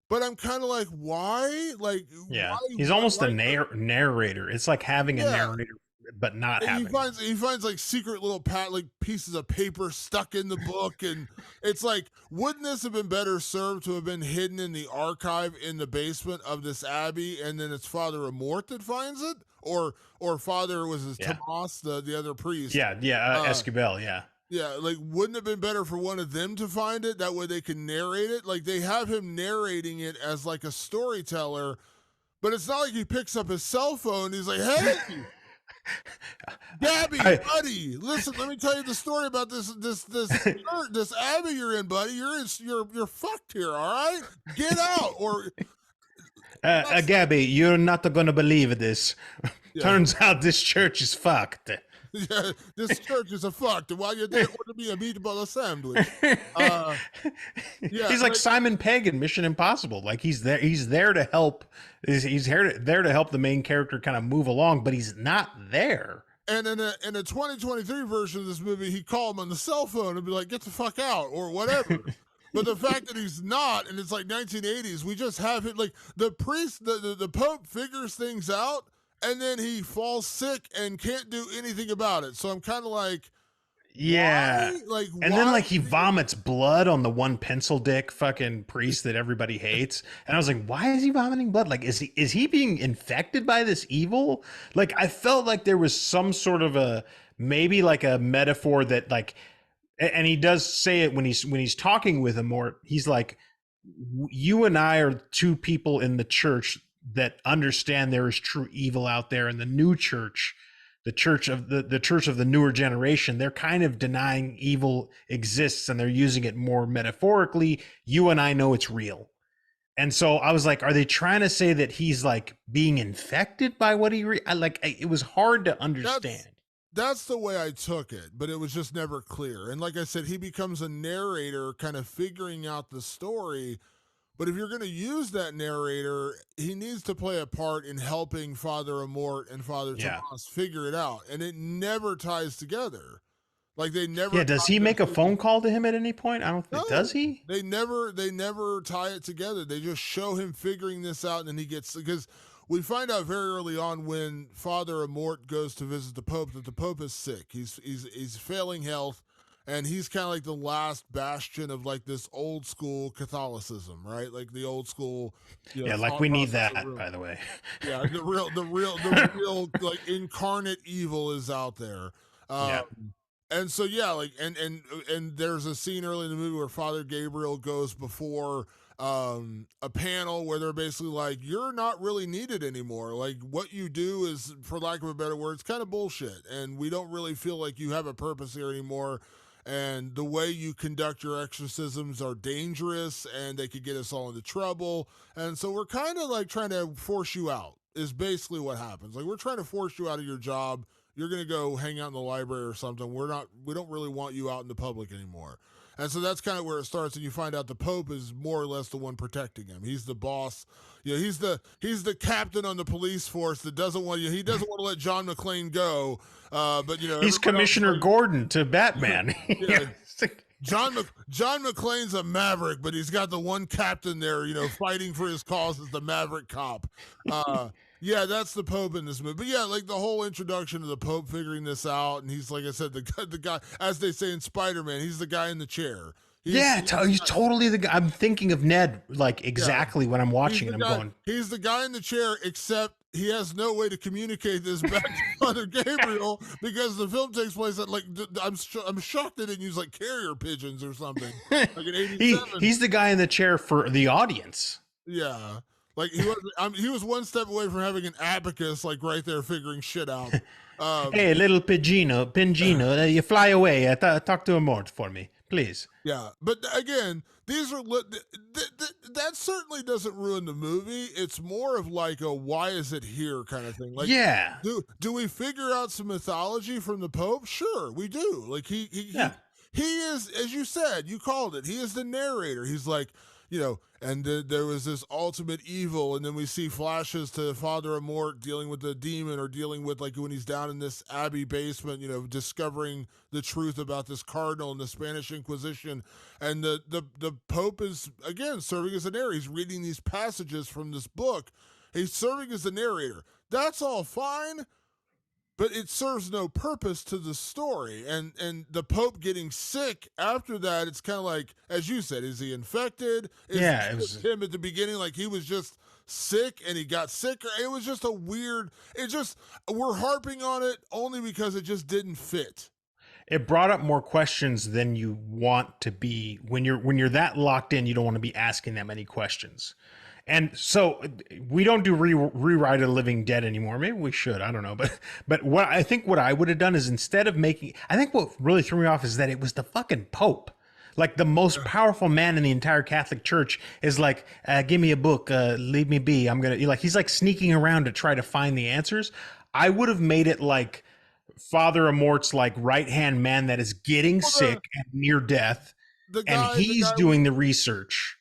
But I'm kind of like, why? Like, why, he's almost a narrator. It's like having a narrator, but not having. He finds like secret little pieces of paper stuck in the book, and it's like, wouldn't this have been better served to have been hidden in the archive in the basement of this abbey, and then it's Father Amort that finds it, or Father was his Tomas, the other priest. Esquivel, Yeah, like, wouldn't it have been better for one of them to find it? That way they can narrate it. Like, they have him narrating it as like a storyteller, but it's not like he picks up his cell phone and he's like, hey, Gabby, buddy, listen, let me tell you the story about this abbey you're in, buddy. You're fucked here, all right? Get out. Or Gabby, you're not going to believe this. Turns out this church is fucked. Yeah, this church is a fucked. And while you're there, order me a meatball sandwich. He's like Simon Pegg in Mission Impossible. Like, he's there to help. He's there to help the main character kind of move along, but he's not there. And in a 2023 version of this movie, he called him on the cell phone and be like, "Get the fuck out," or whatever. But the fact that he's not, and it's like 1980s, we just have it like the priest, the Pope figures things out. And then he falls sick and can't do anything about it. So I'm kind of like, Yeah. Why? Like, And then why? like he vomits blood on the one pencil dick fucking priest that everybody hates. And I was like, why is he vomiting blood? Like, is he being infected by this evil? Like, I felt like there was some sort of a maybe like a metaphor that like, and he does say it when he's talking with him, or he's like, you and I are two people in the church that understand there is true evil out there, and the new church, the church of the newer generation, they're kind of denying evil exists and they're using it more metaphorically. You and I know it's real. And so I was like, are they trying to say that he's like being infected by what it was hard to understand. That's the way I took it, but it was just never clear. And like I said, he becomes a narrator kind of figuring out the story. But if you're going to use that narrator, he needs to play a part in helping Father Amort and Father Yeah. Tomas figure it out. And it never ties together. Like they never. Yeah. Does he make a phone call to him at any point? I don't think. No, Does he? They never tie it together. They just show him figuring this out, and then he gets, because we find out very early on when Father Amort goes to visit the Pope that the Pope is sick. He's failing health, and he's kind of like the last bastion of like this old school Catholicism, right? Like the old school. Yeah, like we need that, by the way. Yeah, the real like incarnate evil is out there. Yeah. And so yeah, like and there's a scene early in the movie where Father Gabriel goes before a panel where they're basically like, you're not really needed anymore. Like what you do is, for lack of a better word, it's kind of bullshit, and we don't really feel like you have a purpose here anymore. And the way you conduct your exorcisms are dangerous, and they could get us all into trouble. And so we're kind of like trying to force you out, is basically what happens. Like we're trying to force you out of your job. You're going to go hang out in the library or something. We don't really want you out in the public anymore. And so that's kind of where it starts. And you find out the Pope is more or less the one protecting him. He's the boss. You know, he's the captain on the police force that doesn't want you. He doesn't want to let John McClane go. But you know, he's Commissioner Gordon to Batman. Yeah. John McClane's a maverick, but he's got the one captain there, you know, fighting for his cause as the maverick cop. Yeah, that's the Pope in this movie. But yeah, like the whole introduction of the Pope figuring this out, and he's, like I said, the guy, as they say in Spider-Man, he's the guy in the chair. He's totally the guy. I'm thinking of Ned, like exactly when I'm watching it. I'm going, he's the guy in the chair, except he has no way to communicate this back to Father Gabriel, because the film takes place at like, I'm shocked they didn't use like carrier pigeons or something. Like in 87. He's the guy in the chair for the audience. Yeah. Like he was one step away from having an abacus, like right there figuring shit out. Hey, little Pingino, you fly away. Talk to Amort for me, please. Yeah, but again, these are that certainly doesn't ruin the movie. It's more of like a why is it here kind of thing. Like, yeah, do we figure out some mythology from the Pope? Sure, we do. Like he is, as you said, you called it. He is the narrator. He's like, you know, and there was this ultimate evil, and then we see flashes to Father Amort dealing with the demon, or dealing with like when he's down in this abbey basement, you know, discovering the truth about this cardinal and the Spanish Inquisition. And the Pope is, again, serving as a narrator. He's reading these passages from this book. He's serving as the narrator. That's all fine, but it serves no purpose to the story. And the Pope getting sick after that, it's kind of like, as you said, is he infected? It was him at the beginning, like he was just sick and he got sicker. It was just a weird, we're harping on it only because it just didn't fit. It brought up more questions than you want to be. When you're that locked in, you don't want to be asking that many questions. And so we don't do rewrite of Living Dead anymore. Maybe we should. I don't know. But what I would have done is, instead of making, I think what really threw me off is that it was the fucking Pope. Like the most powerful man in the entire Catholic Church is like, give me a book, leave me be. He's like sneaking around to try to find the answers. I would have made it like Father Amort's like right-hand man that is getting sick and near death, and he's doing the research.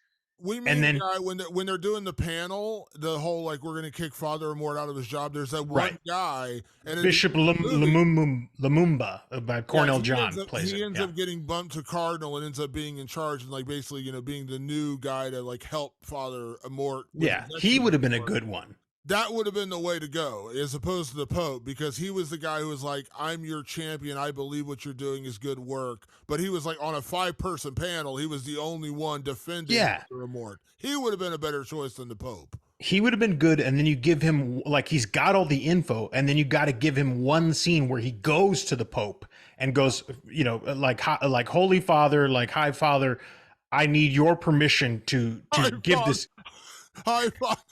We meet the guy when they're doing the panel, the whole like, we're going to kick Father Amort out of his job. There's that one guy, and Bishop Lumumba by Cornell John plays it. He ends up getting bumped to Cardinal and ends up being in charge, and like basically, you know, being the new guy to like help Father Amort. Yeah, he would have been a good one. That would have been the way to go, as opposed to the Pope, because he was the guy who was like, I'm your champion. I believe what you're doing is good work. But he was like on a 5-person panel. He was the only one defending Yeah. the remort. He would have been a better choice than the Pope. He would have been good, and then you give him, like, he's got all the info, and then you got to give him one scene where he goes to the Pope and goes, like Holy Father, like High Father, I need your permission to give this. High Father.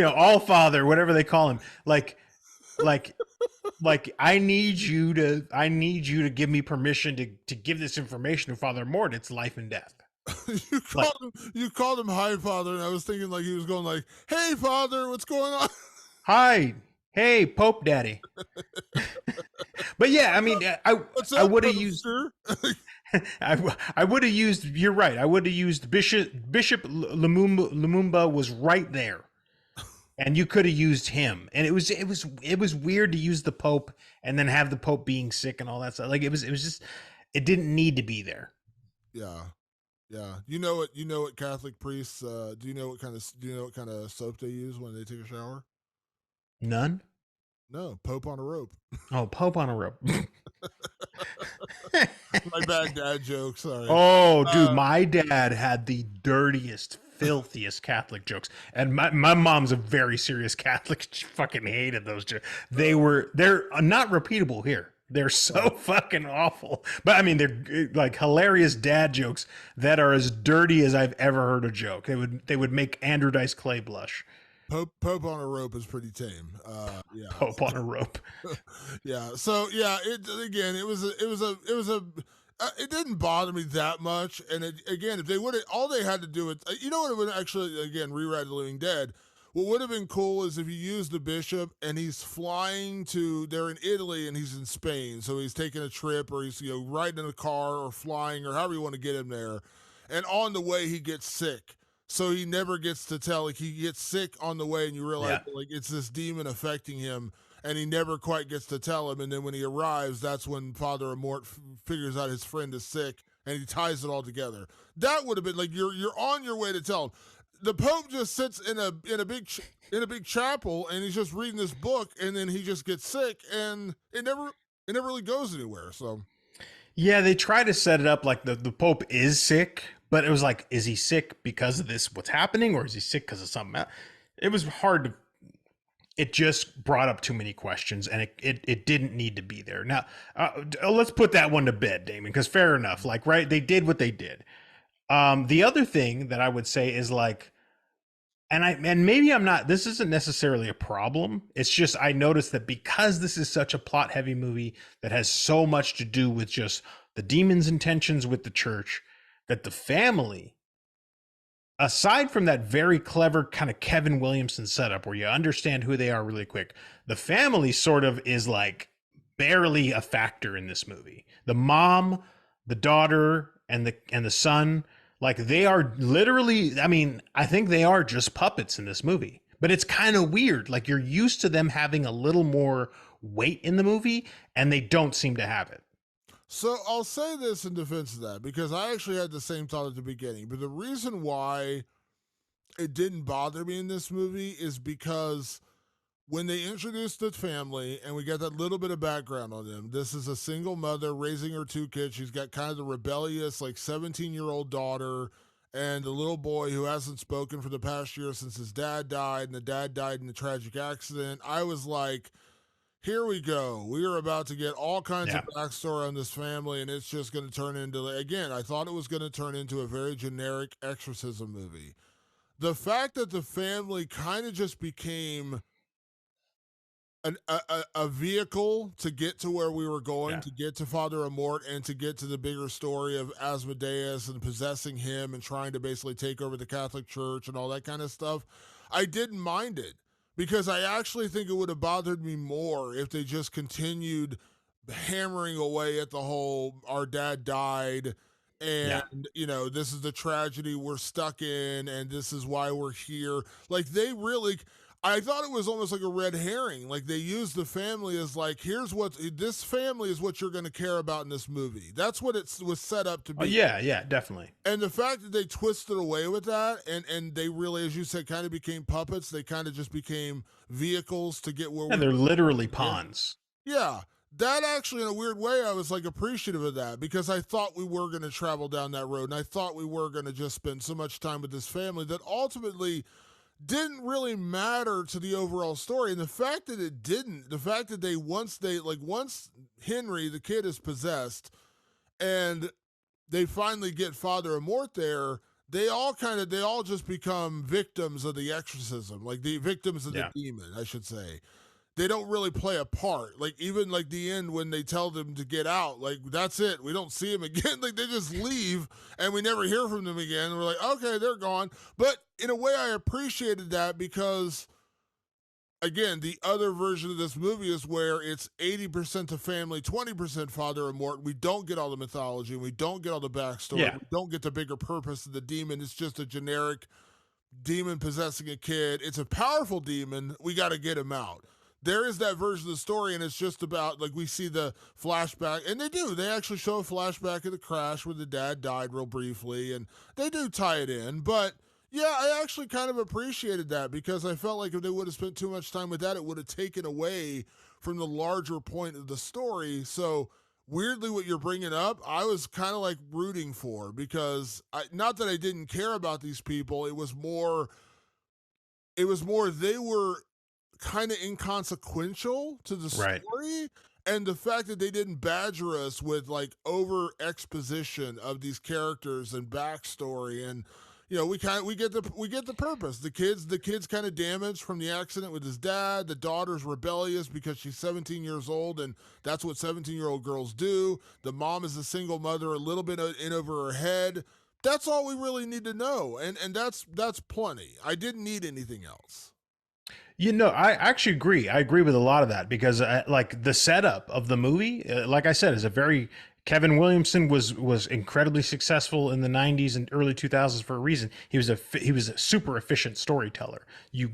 All Father, whatever they call him, like I need you to give me permission to give this information to Father Mort. It's life and death. You called him High Father, and I was thinking like he was going like, "Hey Father, what's going on?" Hi, hey Pope Daddy. But yeah, I mean, I would have used. I would have used. You're right. I would have used Bishop Lumumba was right there, and you could have used him. And it was weird to use the Pope and then have the Pope being sick and all that stuff. Like it was just, it didn't need to be there. Yeah. Yeah, you know what Catholic priests do you know what kind of soap they use when they take a shower? None. No, Pope on a rope. Oh, Pope on a rope. My bad dad joke, sorry. Oh, dude, my dad had the dirtiest, filthiest Catholic jokes, and my mom's a very serious Catholic. She fucking hated those jokes. They're not repeatable here. They're so fucking awful. But I mean, they're like hilarious dad jokes that are as dirty as I've ever heard a joke. They would make Andrew Dice Clay blush. Pope on a rope is pretty tame. Yeah. Pope on a rope. Yeah. So yeah, it didn't bother me that much. And again, if they would have, all they had to do with, you know what, it would actually, again, rewrite The Living Dead. What would have been cool is if you use the bishop and he's flying they're in Italy and he's in Spain. So he's taking a trip, or he's, riding in a car or flying or however you want to get him there. And on the way, he gets sick. So he never gets to tell, like he gets sick on the way and you realize like it's this demon affecting him and he never quite gets to tell him. And then when he arrives, that's when Father Amort figures out his friend is sick and he ties it all together. That would have been like, you're on your way to tell him. The Pope just sits in a big chapel and he's just reading this book, and then he just gets sick and it never really goes anywhere. So yeah, they try to set it up like the Pope is sick, but it was like, is he sick because of this, what's happening, or is he sick because of something else? It was hard to, it just brought up too many questions, and it didn't need to be there. Now, let's put that one to bed, Damon, because fair enough, like, right, they did what they did. The other thing that I would say is like, and maybe I'm not, this isn't necessarily a problem. It's just, I noticed that because this is such a plot heavy movie that has so much to do with just the demon's intentions with the church, that the family, aside from that very clever kind of Kevin Williamson setup where you understand who they are really quick, the family sort of is like barely a factor in this movie. The mom, the daughter, and the son, like they are literally, I mean, I think they are just puppets in this movie. But it's kind of weird. Like you're used to them having a little more weight in the movie, and they don't seem to have it. So I'll say this in defense of that, because I actually had the same thought at the beginning. But the reason why it didn't bother me in this movie is because when they introduced the family and we got that little bit of background on them, this is a single mother raising her 2 kids. She's got kind of the rebellious, like 17-year-old daughter and a little boy who hasn't spoken for the past year since his dad died, and the dad died in a tragic accident. I was like, here we go. We are about to get all kinds of backstory on this family, and it's just going to turn into, again, I thought it was going to turn into a very generic exorcism movie. The fact that the family kind of just became a vehicle to get to where we were going, to get to Father Amort and to get to the bigger story of Asmodeus and possessing him and trying to basically take over the Catholic Church and all that kind of stuff, I didn't mind it, because I actually think it would have bothered me more if they just continued hammering away at the whole, our dad died, and this is the tragedy we're stuck in, and this is why we're here. Like they really, I thought it was almost like a red herring. Like they used the family as like, here's what this family is what you're going to care about in this movie. That's what it was set up to be. Oh, yeah, definitely. And the fact that they twisted away with that and they really, as you said, kind of became puppets. They kind of just became vehicles to get where And they're literally pawns. Yeah. That actually, in a weird way, I was like appreciative of that because I thought we were going to travel down that road and I thought we were going to just spend so much time with this family that ultimately didn't really matter to the overall story. And the fact that it didn't, the fact that once Henry, the kid, is possessed and they finally get Father Amort there, they all just become victims of the exorcism, like the victims of the demon, I should say. They don't really play a part. Like even like the end when they tell them to get out, like that's it. We don't see them again. Like they just leave and we never hear from them again. We're like, okay, they're gone. But in a way I appreciated that because again, the other version of this movie is where it's 80% to family, 20% Father Amort. We don't get all the mythology. We don't get all the backstory. Yeah. We don't get the bigger purpose of the demon. It's just a generic demon possessing a kid. It's a powerful demon. We got to get him out. There is that version of the story, and it's just about, like, we see the flashback, and they actually show a flashback of the crash where the dad died real briefly, and they do tie it in, but yeah, I actually kind of appreciated that because I felt like if they would have spent too much time with that, it would have taken away from the larger point of the story. So weirdly, what you're bringing up, I was kind of like rooting for because not that I didn't care about these people, it was more they were kind of inconsequential to the story. Right. And the fact that they didn't badger us with like over exposition of these characters and backstory, and we get the purpose. The kids kind of damaged from the accident with his dad. The daughter's rebellious because she's 17 years old, and that's what 17-year-old girls do. The mom is a single mother, a little bit in over her head. That's all we really need to know, and that's plenty. I didn't need anything else. I actually agree. I agree with a lot of that because like the setup of the movie, like I said, is a very Kevin Williamson was incredibly successful in the 90s and early 2000s for a reason. He was a super efficient storyteller. You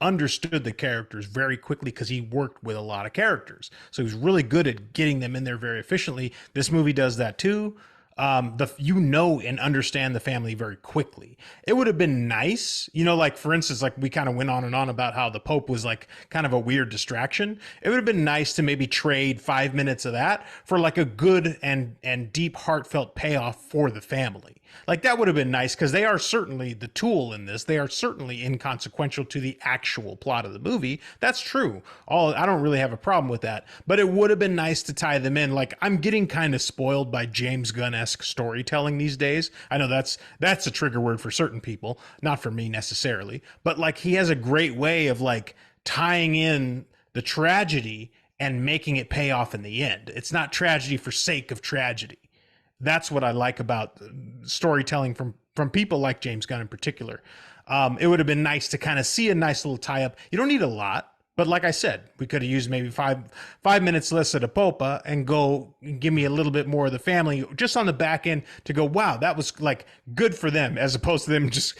understood the characters very quickly because he worked with a lot of characters. So he was really good at getting them in there very efficiently. This movie does that too. And understand the family very quickly. It would have been nice, like for instance, like we kind of went on and on about how the Pope was like kind of a weird distraction. It would have been nice to maybe trade 5 minutes of that for like a good and deep heartfelt payoff for the family. Like that would have been nice because they are certainly the tool in this. They are certainly inconsequential to the actual plot of the movie. That's true. I don't really have a problem with that, but it would have been nice to tie them in. Like I'm getting kind of spoiled by James Gunn-esque storytelling these days. I know that's a trigger word for certain people, not for me necessarily, but like he has a great way of like tying in the tragedy and making it pay off in the end. It's not tragedy for sake of tragedy. That's what I like about storytelling from people like James Gunn in particular. It would have been nice to kind of see a nice little tie up. You don't need a lot, but like I said, we could have used maybe five minutes less of the Popa and go give me a little bit more of the family just on the back end to go, wow, that was like good for them, as opposed to them just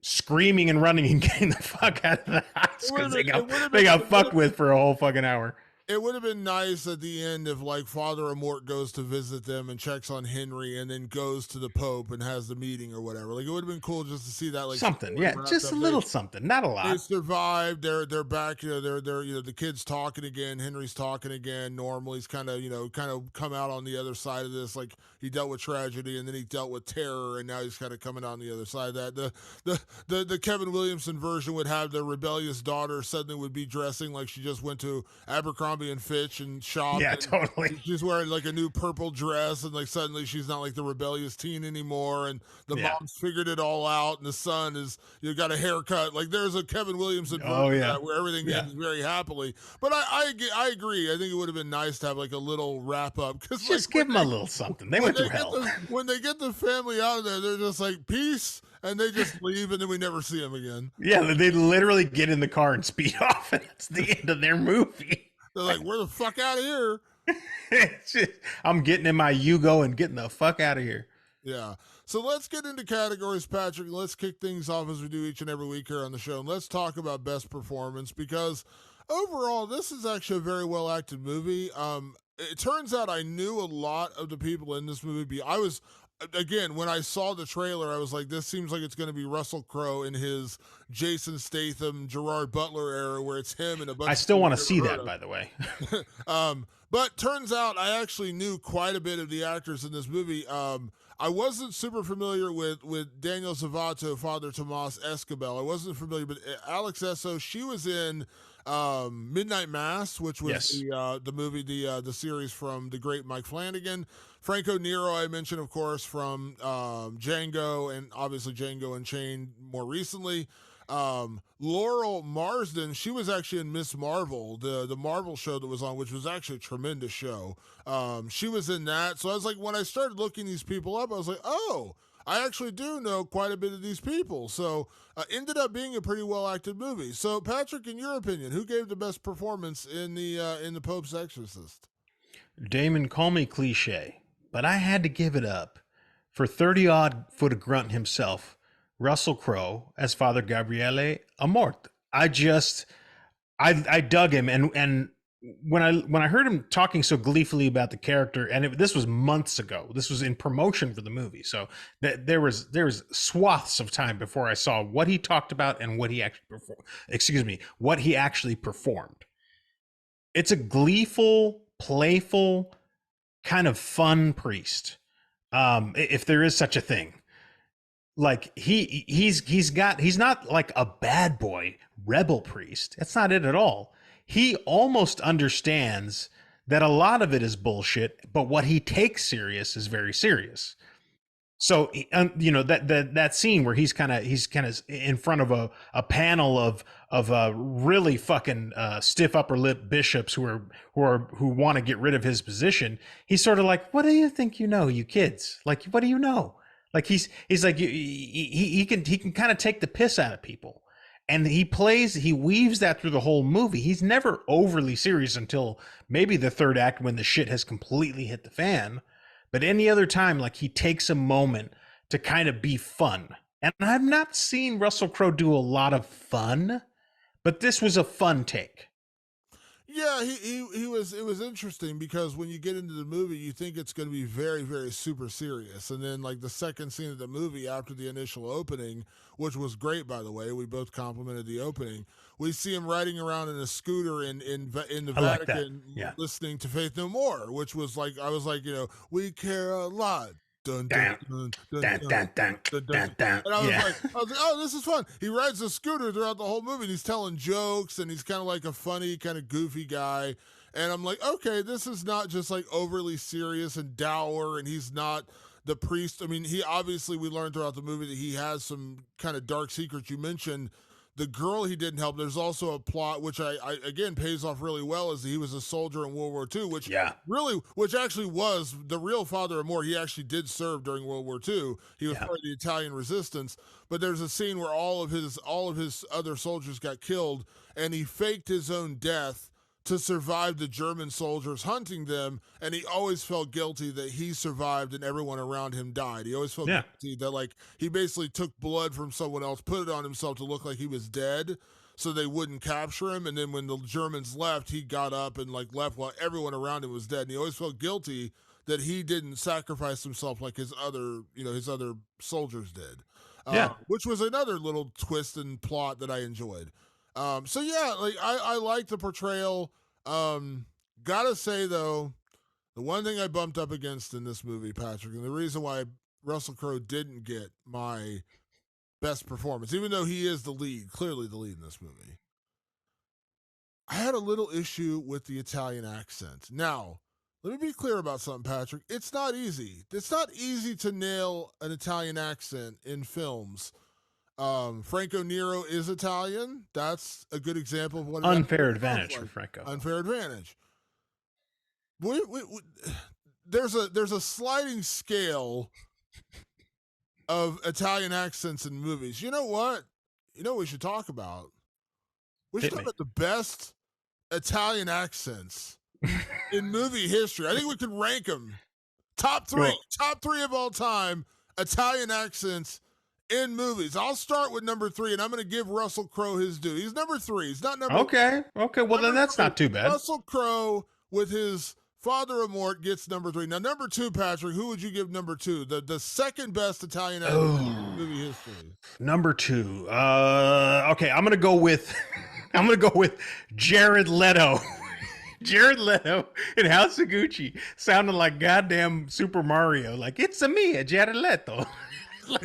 screaming and running and getting the fuck out of the house because they got fucked with for a whole fucking hour. It would have been nice at the end if, like, Father Amort goes to visit them and checks on Henry and then goes to the Pope and has the meeting or whatever. Like, it would have been cool just to see that, like, something, yeah, just a little something, not a lot. They survived. They're back. They're the kid's talking again. Henry's talking again. Normal. He's kind of come out on the other side of this. Like he dealt with tragedy and then he dealt with terror, and now he's kind of coming on the other side of that. The Kevin Williamson version would have the rebellious daughter suddenly would be dressing like she just went to Abercrombie and Fitch and shop. Yeah, and totally. She's wearing like a new purple dress, and like suddenly she's not like the rebellious teen anymore. And the mom's figured it all out, and the son is got a haircut. Like there's a Kevin Williamson version of that where everything ends very happily. But I agree. I think it would have been nice to have like a little wrap up because just give them a little something. They went through hell. When they get the family out of there, they're just like peace. And they just leave, and then we never see them again. Yeah, they literally get in the car and speed off, and that's the end of their movie. They're like, we're the fuck out of here. I'm getting in my Yugo and getting the fuck out of here. Yeah. So let's get into categories, Patrick. Let's kick things off as we do each and every week here on the show. And let's talk about best performance, because overall, this is actually a very well acted movie. It turns out I knew a lot of the people in this movie. I was, again, when I saw the trailer, I was like, this seems like it's going to be Russell Crowe in his Jason Statham, Gerard Butler era, where it's him and a bunch I of still people want I've to never see heard that, of. by the way. But turns out I actually knew quite a bit of the actors in this movie. I wasn't super familiar with Daniel Zavato, Father Tomas Escobel. I wasn't familiar, but Alex Esso, she was in Midnight Mass, which was Yes. the movie, the series from the great Mike Flanagan. Franco Nero, I mentioned, of course, from Django, and obviously Django Unchained more recently. Laurel Marsden, she was actually in Miss Marvel, the Marvel show that was on, which was actually a tremendous show. She was in that. So I was like, when I started looking these people up, I was like, oh, I actually do know quite a bit of these people. So ended up being a pretty well acted movie. So Patrick, in your opinion, who gave the best performance in the Pope's Exorcist? Damon, call me cliche, but I had to give it up for 30-odd foot of grunt himself, Russell Crowe as Father Gabriele Amort. I dug him, and when I heard him talking so gleefully about the character, and this was months ago. This was in promotion for the movie, so there was swaths of time before I saw what he talked about and what he actually performed. Excuse me, what he actually performed. It's a gleeful, playful, kind of fun priest, if there is such a thing. Like he's not like a bad boy rebel priest. That's not it at all. He almost understands that a lot of it is bullshit, but what he takes serious is very serious. So that scene where he's kind of in front of a panel of really fucking stiff upper lip bishops who want to get rid of his position. He's sort of like, what do you think you know, you kids? Like, what do you know? Like he's like he can kind of take the piss out of people, and he weaves that through the whole movie. He's never overly serious until maybe the third act when the shit has completely hit the fan. But any other time, like, he takes a moment to kind of be fun. And I've not seen Russell Crowe do a lot of fun, but this was a fun take. Yeah, he was. It was interesting because when you get into the movie, you think it's going to be very, very super serious, and then like the second scene of the movie after the initial opening, which was great, by the way, we both complimented the opening. We see him riding around in a scooter in the Vatican, listening to Faith No More, which was like, I was like, we care a lot. Dun, dun, dun, dun, dun, dun, dun, dun, dun. And I was like, oh, this is fun. He rides a scooter throughout the whole movie, and he's telling jokes, and he's kind of like a funny, kind of goofy guy. And I'm like, okay, this is not just like overly serious and dour, and he's not the priest. I mean, he obviously, we learned throughout the movie that he has some kind of dark secrets. You mentioned the girl he didn't help. There's also a plot which I again pays off really well, is he was a soldier in World War II, which actually was the real Father Amort. He actually did serve during World War II. He was part of the Italian resistance. But there's a scene where all of his other soldiers got killed, and he faked his own death to survive the German soldiers hunting them, and he always felt guilty that he survived and everyone around him died. He always felt guilty that, like, he basically took blood from someone else, put it on himself to look like he was dead so they wouldn't capture him, and then when the Germans left, he got up and like left while everyone around him was dead, and he always felt guilty that he didn't sacrifice himself like his other soldiers did. Which was another little twist and plot that I enjoyed. So yeah, like I like the portrayal. Gotta say though, the one thing I bumped up against in this movie, Patrick, and the reason why Russell Crowe didn't get my best performance, even though he is the lead, clearly the lead in this movie, I had a little issue with the Italian accent. Now, let me be clear about something, Patrick. It's not easy. It's not easy to nail an Italian accent in films. Franco Nero is Italian. That's a good example of what unfair advantage for Franco. Unfair advantage. There's a sliding scale of Italian accents in movies. You know what? You know what we should talk about? We should talk about the best Italian accents in movie history. I think we could rank them top three of all time. Italian accents in movies. I'll start with number 3, and I'm going to give Russell Crowe his due. He's number 3. He's not number Okay. Okay. Well, then that's not too bad. Russell Crowe with his Father Amort gets number 3. Now, number 2, Patrick, who would you give number 2? The second best Italian actor in movie history. Number 2. Okay, I'm gonna go with Jared Leto. Jared Leto in House of Gucci sounding like goddamn Super Mario. Like, it's a me, Jared Leto. Like,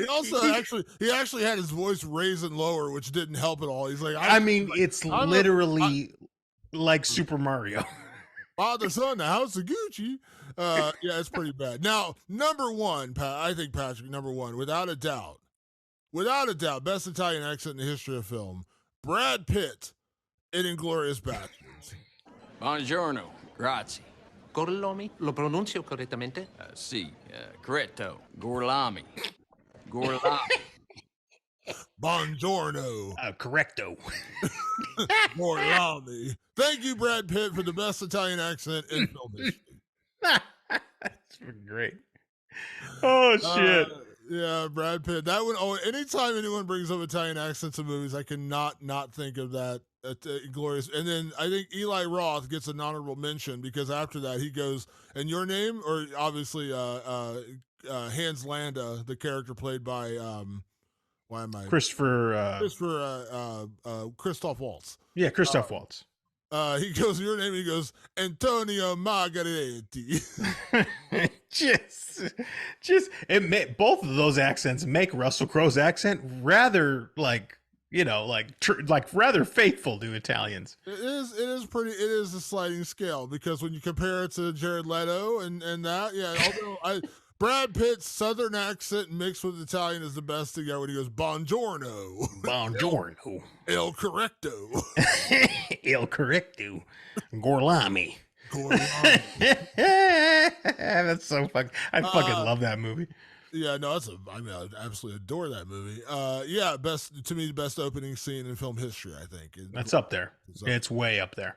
he actually had his voice raised and lower, which didn't help at all. He's like, it's literally like Super Mario. Father, son, the House of Gucci. Yeah, it's pretty bad. Now, number 1, I think, Patrick, number 1, without a doubt, best Italian accent in the history of film, Brad Pitt in Inglourious Basterds. Buongiorno, grazie. Gorlomi? Lo pronuncio correttamente? Sì, corretto. Gorlami. Buongiorno. Correcto. Gorlami. Thank you, Brad Pitt, for the best Italian accent in film history. That's great. Oh, shit. Yeah, Brad Pitt. That one. Oh, anytime anyone brings up Italian accents in movies, I cannot not think of that. Glorious. And then I think Eli Roth gets an honorable mention because after that he goes, and your name, or obviously Hans Landa, the character played by Christoph Waltz. Yeah, Christoph Waltz. He goes, your name, he goes, Antonio Margaretti. Both of those accents make Russell Crowe's accent rather rather faithful to Italians. It is a sliding scale because when you compare it to Jared Leto and that, yeah, although Brad Pitt's southern accent mixed with Italian is the best thing when he goes, buongiorno. Buongiorno. El correcto. El correcto. Gorlami. That's so fucking, I fucking love that movie. Yeah, no, I absolutely adore that movie. Yeah, the best opening scene in film history, I think. That's up there. It's way up there.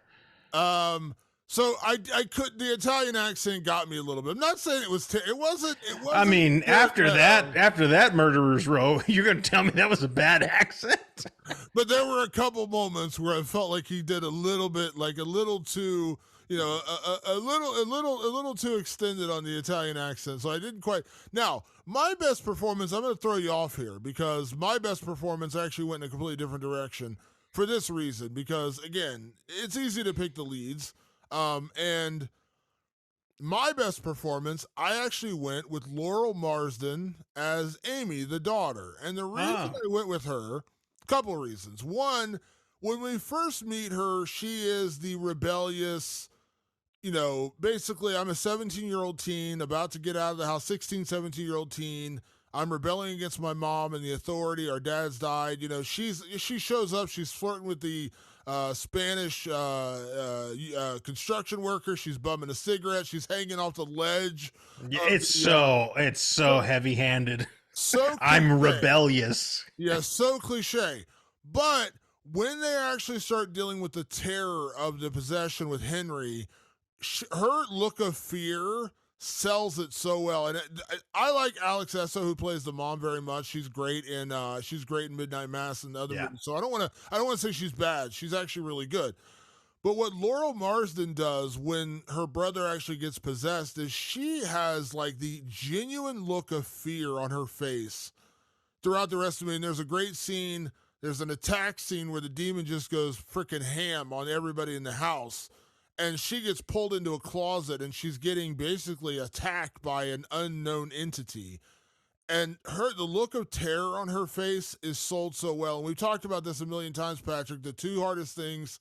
So the Italian accent got me a little bit. I'm not saying it wasn't. I mean, after that Murderer's Row, you're going to tell me that was a bad accent? But there were a couple moments where I felt like he did a little bit, like a little too, a little too extended on the Italian accent. So I didn't quite. Now, my best performance, I'm going to throw you off here because my best performance actually went in a completely different direction for this reason. Because again, it's easy to pick the leads. And my best performance, I actually went with Laurel Marsden as Amy, the daughter. And the reason I went with her, a couple of reasons. One, when we first meet her, she is the rebellious, basically I'm a 17-year-old teen about to get out of the house, 16, 17-year-old teen. I'm rebelling against my mom and the authority. Our dad's died. She shows up. She's flirting with the Spanish construction worker. She's bumming a cigarette. She's hanging off the ledge. It's so heavy-handed. So I'm rebellious. Yeah, so cliche. But when they actually start dealing with the terror of the possession with Henry, her look of fear sells it so well. And I like Alex Esso, who plays the mom, very much. She's great in Midnight Mass and other movies. So I don't want to say she's bad. She's actually really good. But what Laurel Marsden does when her brother actually gets possessed is she has like the genuine look of fear on her face throughout the rest of it. And there's a great scene. There's an attack scene where the demon just goes freaking ham on everybody in the house. And she gets pulled into a closet and she's getting basically attacked by an unknown entity. And the look of terror on her face is sold so well. And we've talked about this a million times, Patrick. The two hardest things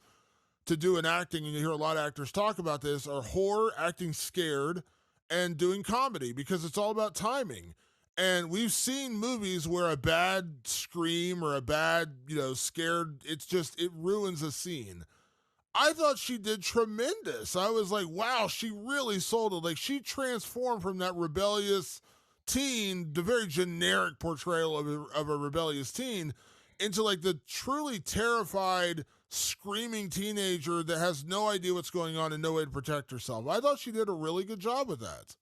to do in acting, and you hear a lot of actors talk about this, are horror, acting scared, and doing comedy, because it's all about timing. And we've seen movies where a bad scream or a bad, scared, it ruins a scene. I thought she did tremendous. I was like, wow, she really sold it. Like, she transformed from that rebellious teen, the very generic portrayal of a rebellious teen, into like the truly terrified, screaming teenager that has no idea what's going on and no way to protect herself. I thought she did a really good job with that.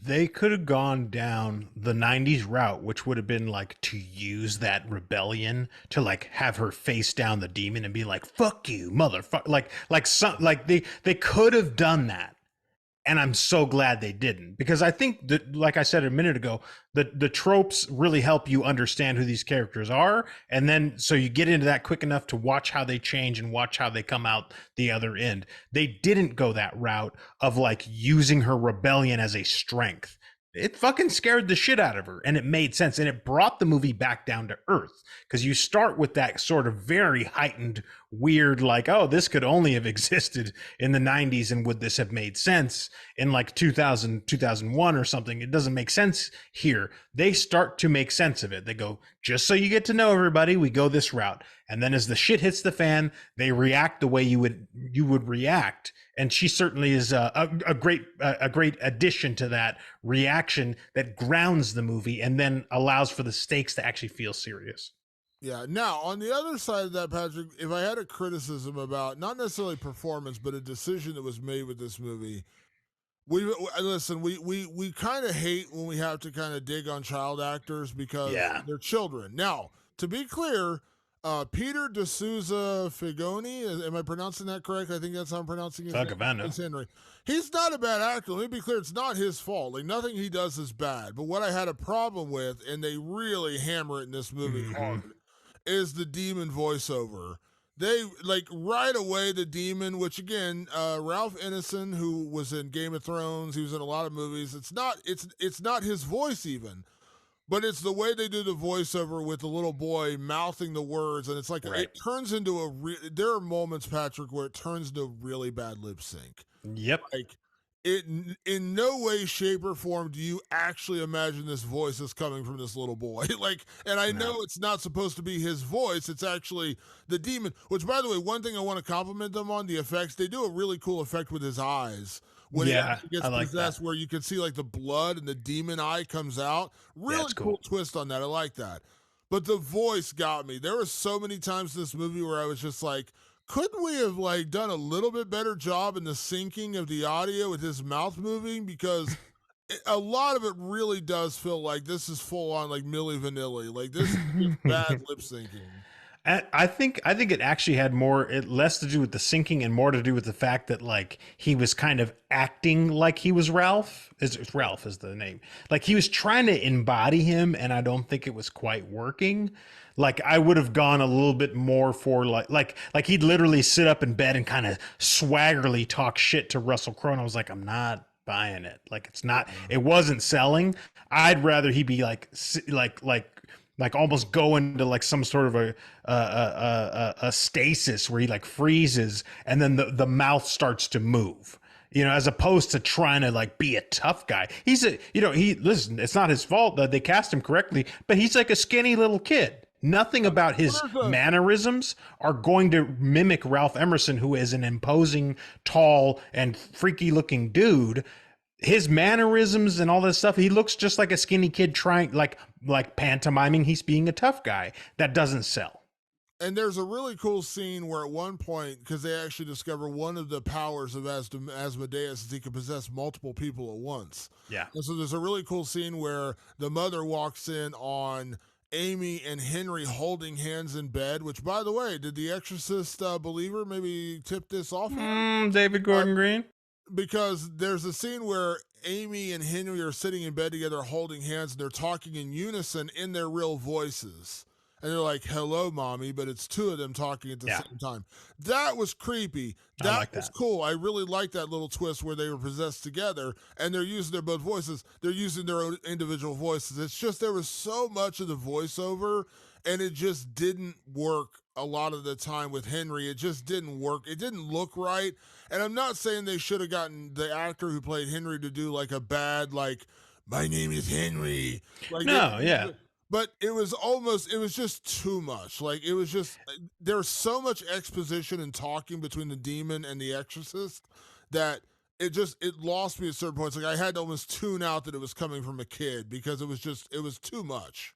They could have gone down the 90s route, which would have been like to use that rebellion to like have her face down the demon and be like, fuck you, motherfucker. They could have done that. And I'm so glad they didn't, because I think that, like I said a minute ago, the tropes really help you understand who these characters are, and then so you get into that quick enough to watch how they change and watch how they come out the other end. They didn't go that route of like using her rebellion as a strength. It fucking scared the shit out of her, and it made sense, and it brought the movie back down to earth, because you start with that sort of very heightened, weird, like, oh, this could only have existed in the 90s, and would this have made sense in like 2000, 2001 or something? It doesn't make sense here. They start to make sense of it. They go, just so you get to know everybody, we go this route. And then as the shit hits the fan, they react the way you would react. And she certainly is a great addition to that reaction that grounds the movie and then allows for the stakes to actually feel serious. Yeah. Now, on the other side of that, Patrick, if I had a criticism about not necessarily performance, but a decision that was made with this movie, we kind of hate when we have to kind of dig on child actors because they're children. Now, to be clear, Peter D'Souza Figoni, am I pronouncing that correct? I think that's how I'm pronouncing his name. It's Henry. He's not a bad actor. Let me be clear, it's not his fault. Like, nothing he does is bad. But what I had a problem with, and they really hammer it in this movie hard, is the demon voiceover. They, like, right away, the demon, which again, Ralph Ineson, who was in Game of Thrones, he was in a lot of movies. It's not his voice even. But it's the way they do the voiceover with the little boy mouthing the words, and it's like it turns into there are moments, Patrick, where it turns into a really bad lip sync. Yep. Like, it in no way, shape, or form do you actually imagine this voice is coming from this little boy. Like, and I know it's not supposed to be his voice; it's actually the demon. Which, by the way, one thing I want to compliment them on, the effects. They do a really cool effect with his eyes. When he gets possessed, where you can see like the blood and the demon eye comes out. Really cool twist on that. I like that. But the voice got me. There were so many times in this movie where I was just like, couldn't we have like done a little bit better job in the syncing of the audio with his mouth moving? Because a lot of it really does feel like this is full on like Milli Vanilli. Like, this is just bad lip syncing. I think it actually had less to do with the syncing and more to do with the fact that like he was kind of acting like he was Ralph. Ralph is the name. Like, he was trying to embody him, and I don't think it was quite working. Like, I would have gone a little bit more for like he'd literally sit up in bed and kind of swaggerly talk shit to Russell Crowe, and I was like, I'm not buying it. Like, it wasn't selling. I'd rather he be like almost go into like some sort of a stasis where he like freezes and then the mouth starts to move, as opposed to trying to like be a tough guy. Listen, it's not his fault that they cast him correctly, but he's like a skinny little kid. Nothing about his mannerisms are going to mimic Ralph Emerson, who is an imposing, tall, and freaky looking dude. His mannerisms and all this stuff, he looks just like a skinny kid trying like pantomiming he's being a tough guy. That doesn't sell. And there's a really cool scene where at one point, because they actually discover one of the powers of Asmodeus is he can possess multiple people at once. Yeah. And so there's a really cool scene where the mother walks in on Amy and Henry holding hands in bed, which, by the way, did the Exorcist believer maybe tip this off? David Gordon Green? Because there's a scene where Amy and Henry are sitting in bed together holding hands, and they're talking in unison in their real voices. And they're like, hello, mommy, but it's two of them talking at the same time. That was creepy. That was cool. I really like that little twist where they were possessed together, and they're using their both voices. They're using their own individual voices. It's just there was so much of the voiceover, and it just didn't work a lot of the time with Henry. It just didn't work. It didn't look right. And I'm not saying they should have gotten the actor who played Henry to do like a bad, like, my name is Henry. Like, but it was just too much. Like, it was just, there's so much exposition and talking between the demon and the exorcist that it lost me at certain points. Like, I had to almost tune out that it was coming from a kid because it was too much.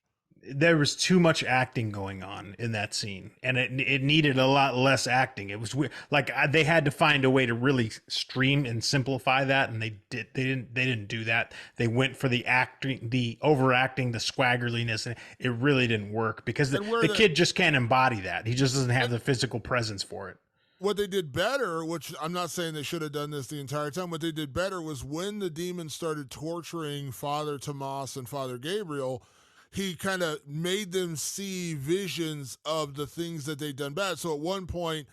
there was too much acting going on in that scene, and it needed a lot less acting. It was weird. Like they had to find a way to really stream and simplify that, and they didn't do that. They went for the acting, the overacting, the swaggerliness, and it really didn't work because the kid just can't embody that. He just doesn't have the physical presence for it. What they did better, which I'm not saying they should have done this the entire time, what they did better was when the demon started torturing Father Tomas and Father Gabriel, he kind of made them see visions of the things that they'd done bad. So at one point,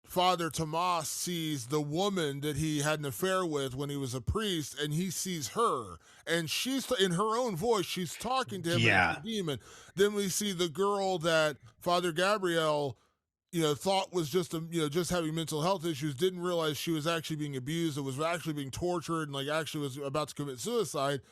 Father Tomas sees the woman that he had an affair with when he was a priest, and he sees her. And she's, in her own voice, she's talking to him as the demon. Then we see the girl that Father Gabriel thought was just having mental health issues, didn't realize she was actually being abused, and was actually being tortured, and like actually was about to commit suicide.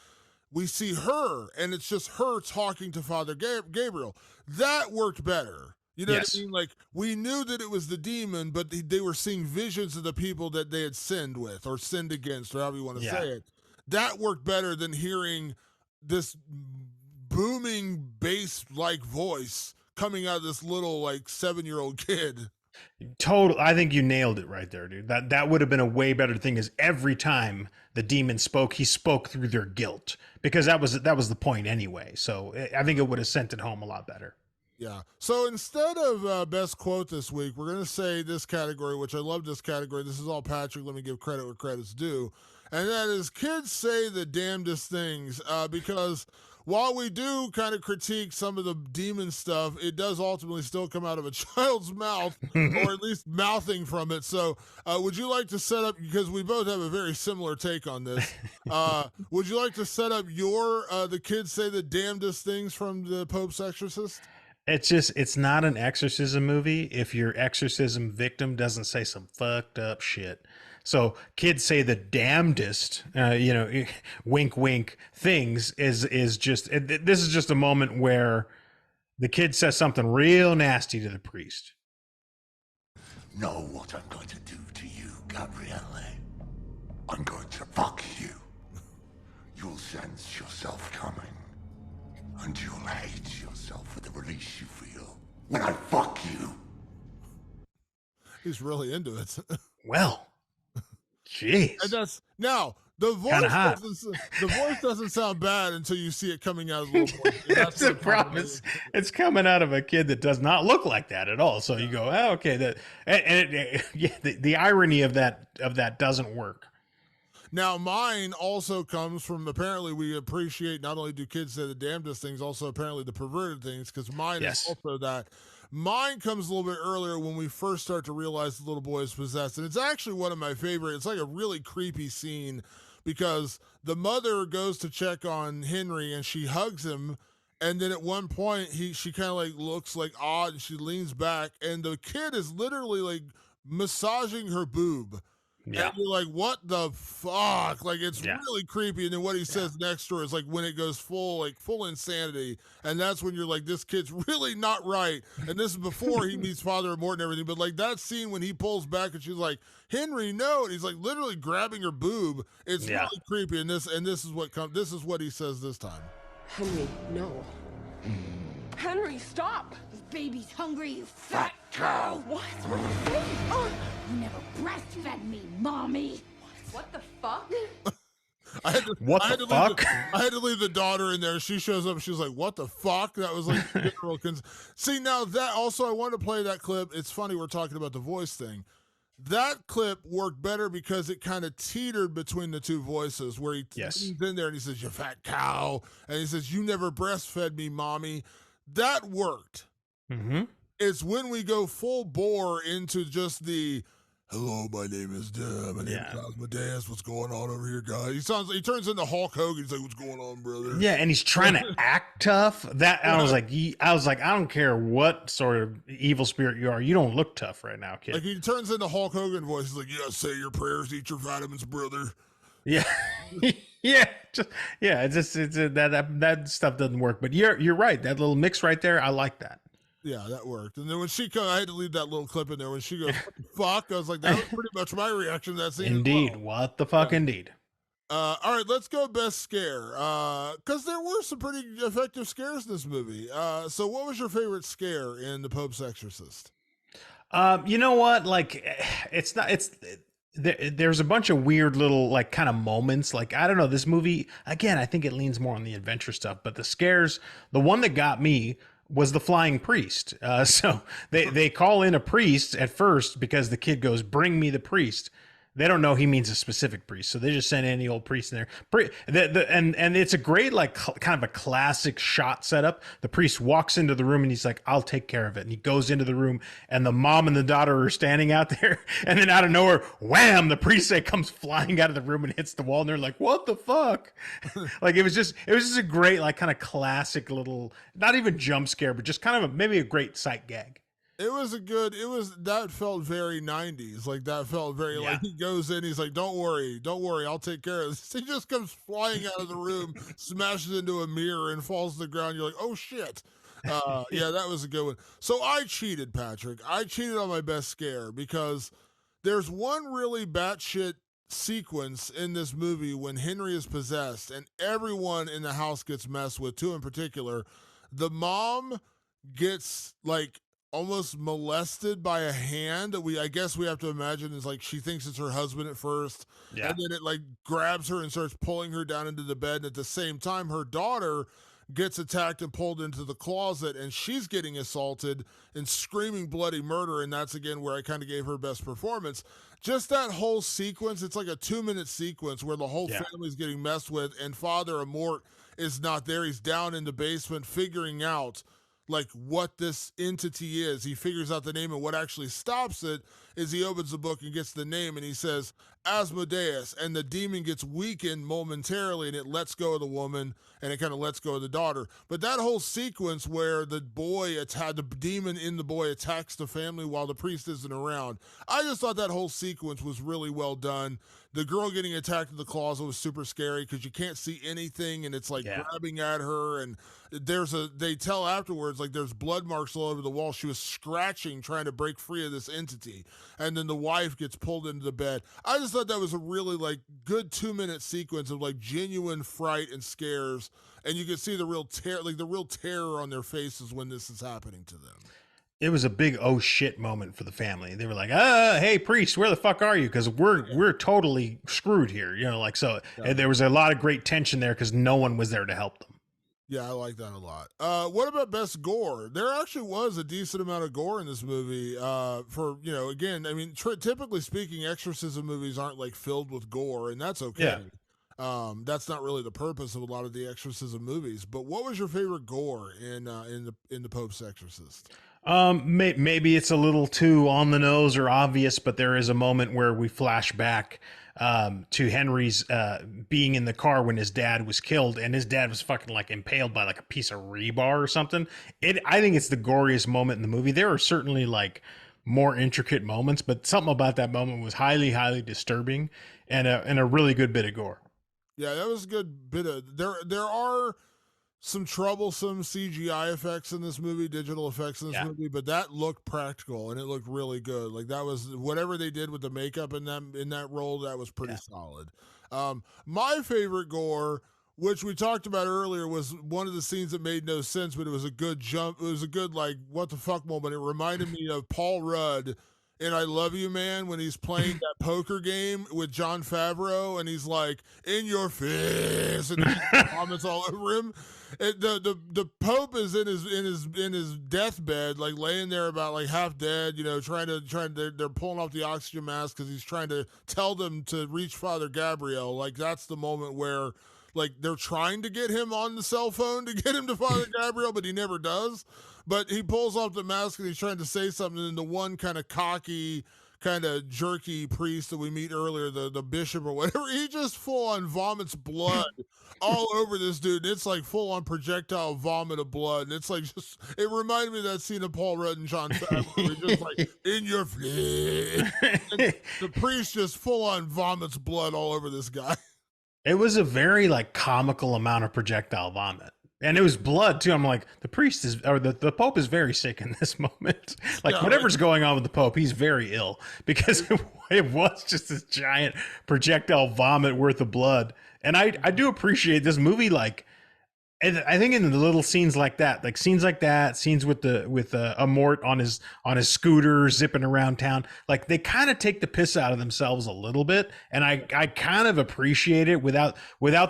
We see her, and it's just her talking to Father Gabriel. That worked better. You know what I mean? Like, we knew that it was the demon, but they were seeing visions of the people that they had sinned with or sinned against, or however you want to say it. That worked better than hearing this booming bass-like voice coming out of this little, like, 7-year-old kid. Total. I think you nailed it right there, dude. That would have been a way better thing. Is every time the demon spoke, he spoke through their guilt, because that was the point anyway. So I think it would have sent it home a lot better. Yeah. So instead of best quote this week, we're going to say this category, which I love this category. This is all Patrick. Let me give credit where credit's due. And that is kids say the damnedest things, because while we do kind of critique some of the demon stuff, it does ultimately still come out of a child's mouth, or at least mouthing from it. So would you like to set up, because we both have a very similar take on this, would you like to set up your the kids say the damnedest things from the Pope's Exorcist? It's not an exorcism movie if your exorcism victim doesn't say some fucked up shit. So kids say the damnedest, wink, wink things is just, this is just a moment where the kid says something real nasty to the priest. Know what I'm going to do to you, Gabriele. I'm going to fuck you. You'll sense yourself coming. And you'll hate yourself for the release you feel when I fuck you. He's really into it. Well, jeez. And that's now the voice doesn't sound bad until you see it coming out of the little boy. That's the problem. It's coming out of a kid that does not look like that at all. So you go, oh, okay, the irony of that doesn't work. Now, mine also comes from, apparently we appreciate, not only do kids say the damnedest things, also apparently the perverted things, because mine is also that. Mine comes a little bit earlier when we first start to realize the little boy is possessed. And it's actually one of my favorite. It's like a really creepy scene, because the mother goes to check on Henry and she hugs him. And then at one point, she kind of like looks like odd, and she leans back, and the kid is literally like massaging her boob. Yeah. And you're like, what the fuck? Like, it's really creepy. And then what he says next door is like when it goes full insanity. And that's when you're like, this kid's really not right. And this is before he meets Father Morton and everything. But like that scene when he pulls back and she's like, Henry, no. And he's like literally grabbing her boob. It's really creepy. And this is what he says this time. Henry, no. Henry, stop! This baby's hungry, you Fat cow! What? What are you saying? Oh. You never breastfed me, mommy. What the fuck? I had to leave the daughter in there. She shows up. She's like, "What the fuck?" That was like general. See, now that also, I wanted to play that clip. It's funny we're talking about the voice thing. That clip worked better because it kind of teetered between the two voices, where he's in there and he says, "You fat cow," and he says, "You never breastfed me, mommy." That worked. Mm-hmm. It's when we go full bore into just the, hello, my name is my name is Cosmodeus. What's going on over here, guys? He turns into Hulk Hogan. He's like, "What's going on, brother?" Yeah, and he's trying to act tough. I was like, I don't care what sort of evil spirit you are, you don't look tough right now, kid. Like he turns into Hulk Hogan voice. He's like, "Yeah, say your prayers, eat your vitamins, brother." Yeah, that stuff doesn't work. But you're right. That little mix right there, I like that. Yeah, that worked. And then when she comes, I had to leave that little clip in there. When she goes, "What the fuck?" I was like, that was pretty much my reaction to that scene. Indeed. What the fuck, indeed. All right, let's go best scare. Because there were some pretty effective scares in this movie. So what was your favorite scare in The Pope's Exorcist? You know what? Like, it's not. There's a bunch of weird little like kind of moments. Like, I don't know. This movie again. I think it leans more on the adventure stuff. But the scares, the one that got me was the flying priest. So they call in a priest at first because the kid goes, "Bring me the priest." They don't know he means a specific priest, so they just send any old priest in there. And it's a great like kind of a classic shot setup. The priest walks into the room and he's like, "I'll take care of it." And he goes into the room, and the mom and the daughter are standing out there, and then out of nowhere, wham! The priest comes flying out of the room and hits the wall, and they're like, "What the fuck?" Like it was just a great like kind of classic little, not even jump scare, but just kind of maybe a great sight gag. That felt very 90s. Like that felt very like he goes in, he's like, don't worry, I'll take care of this. He just comes flying out of the room, smashes into a mirror and falls to the ground. You're like, oh shit. Yeah, that was a good one. So I cheated, Patrick. I cheated on my best scare because there's one really batshit sequence in this movie when Henry is possessed and everyone in the house gets messed with, two in particular. The mom gets like almost molested by a hand that I guess we have to imagine is like she thinks it's her husband at first, and then it like grabs her and starts pulling her down into the bed, and at the same time her daughter gets attacked and pulled into the closet, and she's getting assaulted and screaming bloody murder, and that's again where I kind of gave her best performance. Just that whole sequence, it's like a 2-minute sequence where the whole family's getting messed with, and Father Amort is not there. He's down in the basement figuring out like what this entity is. He figures out the name, and what actually stops it is he opens the book and gets the name, and he says Asmodeus, and the demon gets weakened momentarily, and it lets go of the woman, and it kind of lets go of the daughter. But that whole sequence where the demon in the boy attacks the family while the priest isn't around, I just thought that whole sequence was really well done. The girl getting attacked in the closet was super scary because you can't see anything, and it's like grabbing at her, and they tell afterwards like there's blood marks all over the wall. She was scratching trying to break free of this entity, and then the wife gets pulled into the bed. I just thought that was a really like good 2-minute sequence of like genuine fright and scares, and you can see the real terror on their faces when this is happening to them. It was a big oh shit moment for the family. They were like, hey priest, where the fuck are you? Because we're totally screwed here, you know. Like so, and there was a lot of great tension there because no one was there to help them. Yeah, I like that a lot. What about best gore? There actually was a decent amount of gore in this movie. For again, I mean, typically speaking, exorcism movies aren't like filled with gore, and that's okay. That's not really the purpose of a lot of the exorcism movies. But what was your favorite gore in the Pope's Exorcist? Maybe it's a little too on the nose or obvious, but there is a moment where we flash back to Henry's being in the car when his dad was killed, and his dad was fucking like impaled by like a piece of rebar or something. I think it's the goriest moment in the movie. There are certainly like more intricate moments, but something about that moment was highly, highly disturbing and a really good bit of gore. Yeah, that was a good bit of there are some troublesome CGI effects in this movie, digital effects in this movie, but that looked practical and it looked really good. Like that was whatever they did with the makeup in that role, that was pretty solid. My favorite gore, which we talked about earlier, was one of the scenes that made no sense, but it was a good jump. It was a good like what the fuck moment. It reminded me of Paul Rudd in I Love You Man when he's playing that poker game with Jon Favreau and he's like in your face and vomits all over him. The Pope is in his deathbed, like laying there about like half dead, trying to they're pulling off the oxygen mask because he's trying to tell them to reach Father Gabriel. Like that's the moment where like they're trying to get him on the cell phone to get him to Father Gabriel, but he never does. But he pulls off the mask and he's trying to say something, and the one kind of cocky, kind of jerky priest that we meet earlier, the bishop or whatever, he just full on vomits blood all over this dude. It's like full on projectile vomit of blood. And it's like it reminded me of that scene of Paul Rudd and Jon Favreau. Just like in your face. The priest just full on vomits blood all over this guy. It was a very like comical amount of projectile vomit. And it was blood too. I'm like, the priest is, or the Pope is very sick in this moment. Like Yeah, whatever's going on with the Pope, he's very ill because it was just this giant projectile vomit worth of blood. And I do appreciate this movie. Like, and I think in the little scenes like that, scenes with Amort on his scooter zipping around town, like they kind of take the piss out of themselves a little bit, and I kind of appreciate it without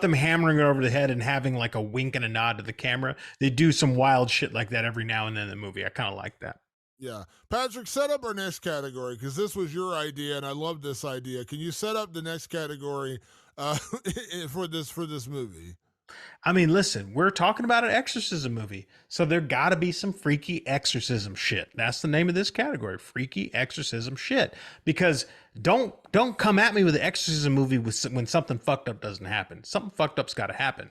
them hammering it over the head and having like a wink and a nod to the camera. They do some wild shit like that every now and then in the movie. I kind of like that. Yeah. Patrick, set up our next category because this was your idea, and I love this idea. Can you set up the next category for this movie? I mean, listen, we're talking about an exorcism movie, so there got to be some freaky exorcism shit. That's the name of this category, freaky exorcism shit. Because don't come at me with an exorcism movie when something fucked up doesn't happen. Something fucked up's got to happen.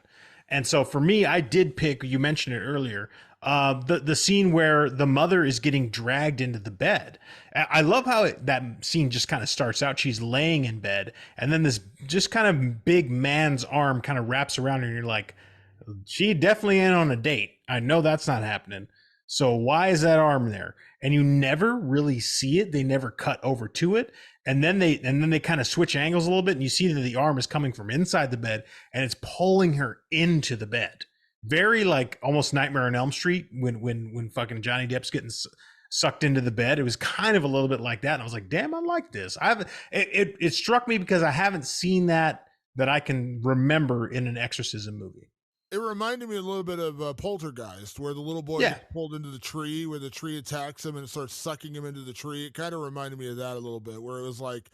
And so for me, I did pick. You mentioned it earlier. The scene where the mother is getting dragged into the bed. I love how that scene just kind of starts out. She's laying in bed, and then this just kind of big man's arm kind of wraps around her, and you're like, she definitely ain't on a date. I know that's not happening. So why is that arm there? And you never really see it. They never cut over to it. And then they kind of switch angles a little bit, and you see that the arm is coming from inside the bed, and it's pulling her into the bed. Very like almost Nightmare on Elm Street when fucking Johnny Depp's getting sucked into the bed. It was kind of a little bit like that, and I was like, damn, I like this. It struck me because I haven't seen that I can remember in an exorcism movie. It reminded me a little bit of Poltergeist, where the little boy gets pulled into the tree, where the tree attacks him and it starts sucking him into the tree. It kind of reminded me of that a little bit, where it was like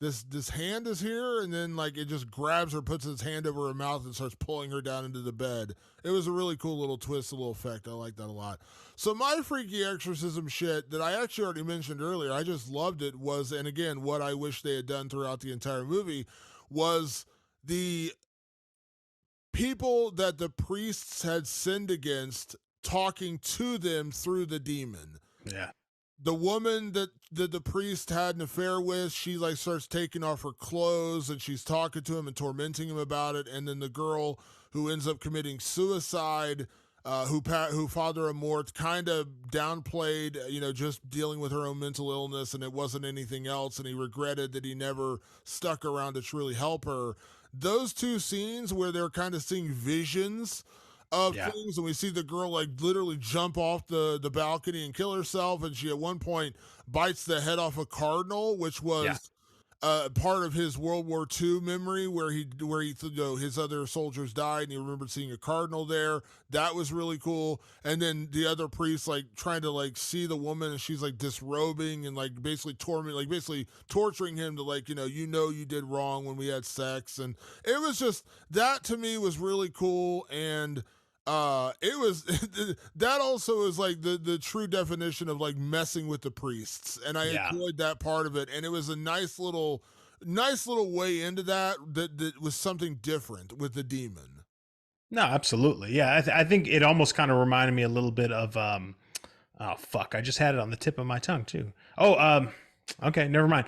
this hand is here, and then like it just grabs her, puts its hand over her mouth, and starts pulling her down into the bed. It was a really cool little twist, a little effect. I like that a lot. So my freaky exorcism shit that I actually already mentioned earlier, I just loved it, was, and again, what I wish they had done throughout the entire movie, was the people that the priests had sinned against talking to them through the demon. Yeah. The woman that the priest had an affair with, she like starts taking off her clothes and she's talking to him and tormenting him about it. And then the girl who ends up committing suicide, who Father Amort kind of downplayed, just dealing with her own mental illness, and it wasn't anything else, and he regretted that he never stuck around to truly help her. Those two scenes where they're kind of seeing visions of things, and we see the girl like literally jump off the balcony and kill herself, and she at one point bites the head off a cardinal, which was part of his World War II memory, where his other soldiers died, and he remembered seeing a cardinal there. That was really cool. And then the other priest like trying to like see the woman, and she's like disrobing and like basically torturing him to like you did wrong when we had sex, and it was just, that to me was really cool. And it was that also is like the true definition of like messing with the priests, and I enjoyed that part of it, and it was a nice little way into that was something different with the demon. No, absolutely. Yeah. I think it almost kind of reminded me a little bit of, oh fuck, I just had it on the tip of my tongue too. Okay, never mind.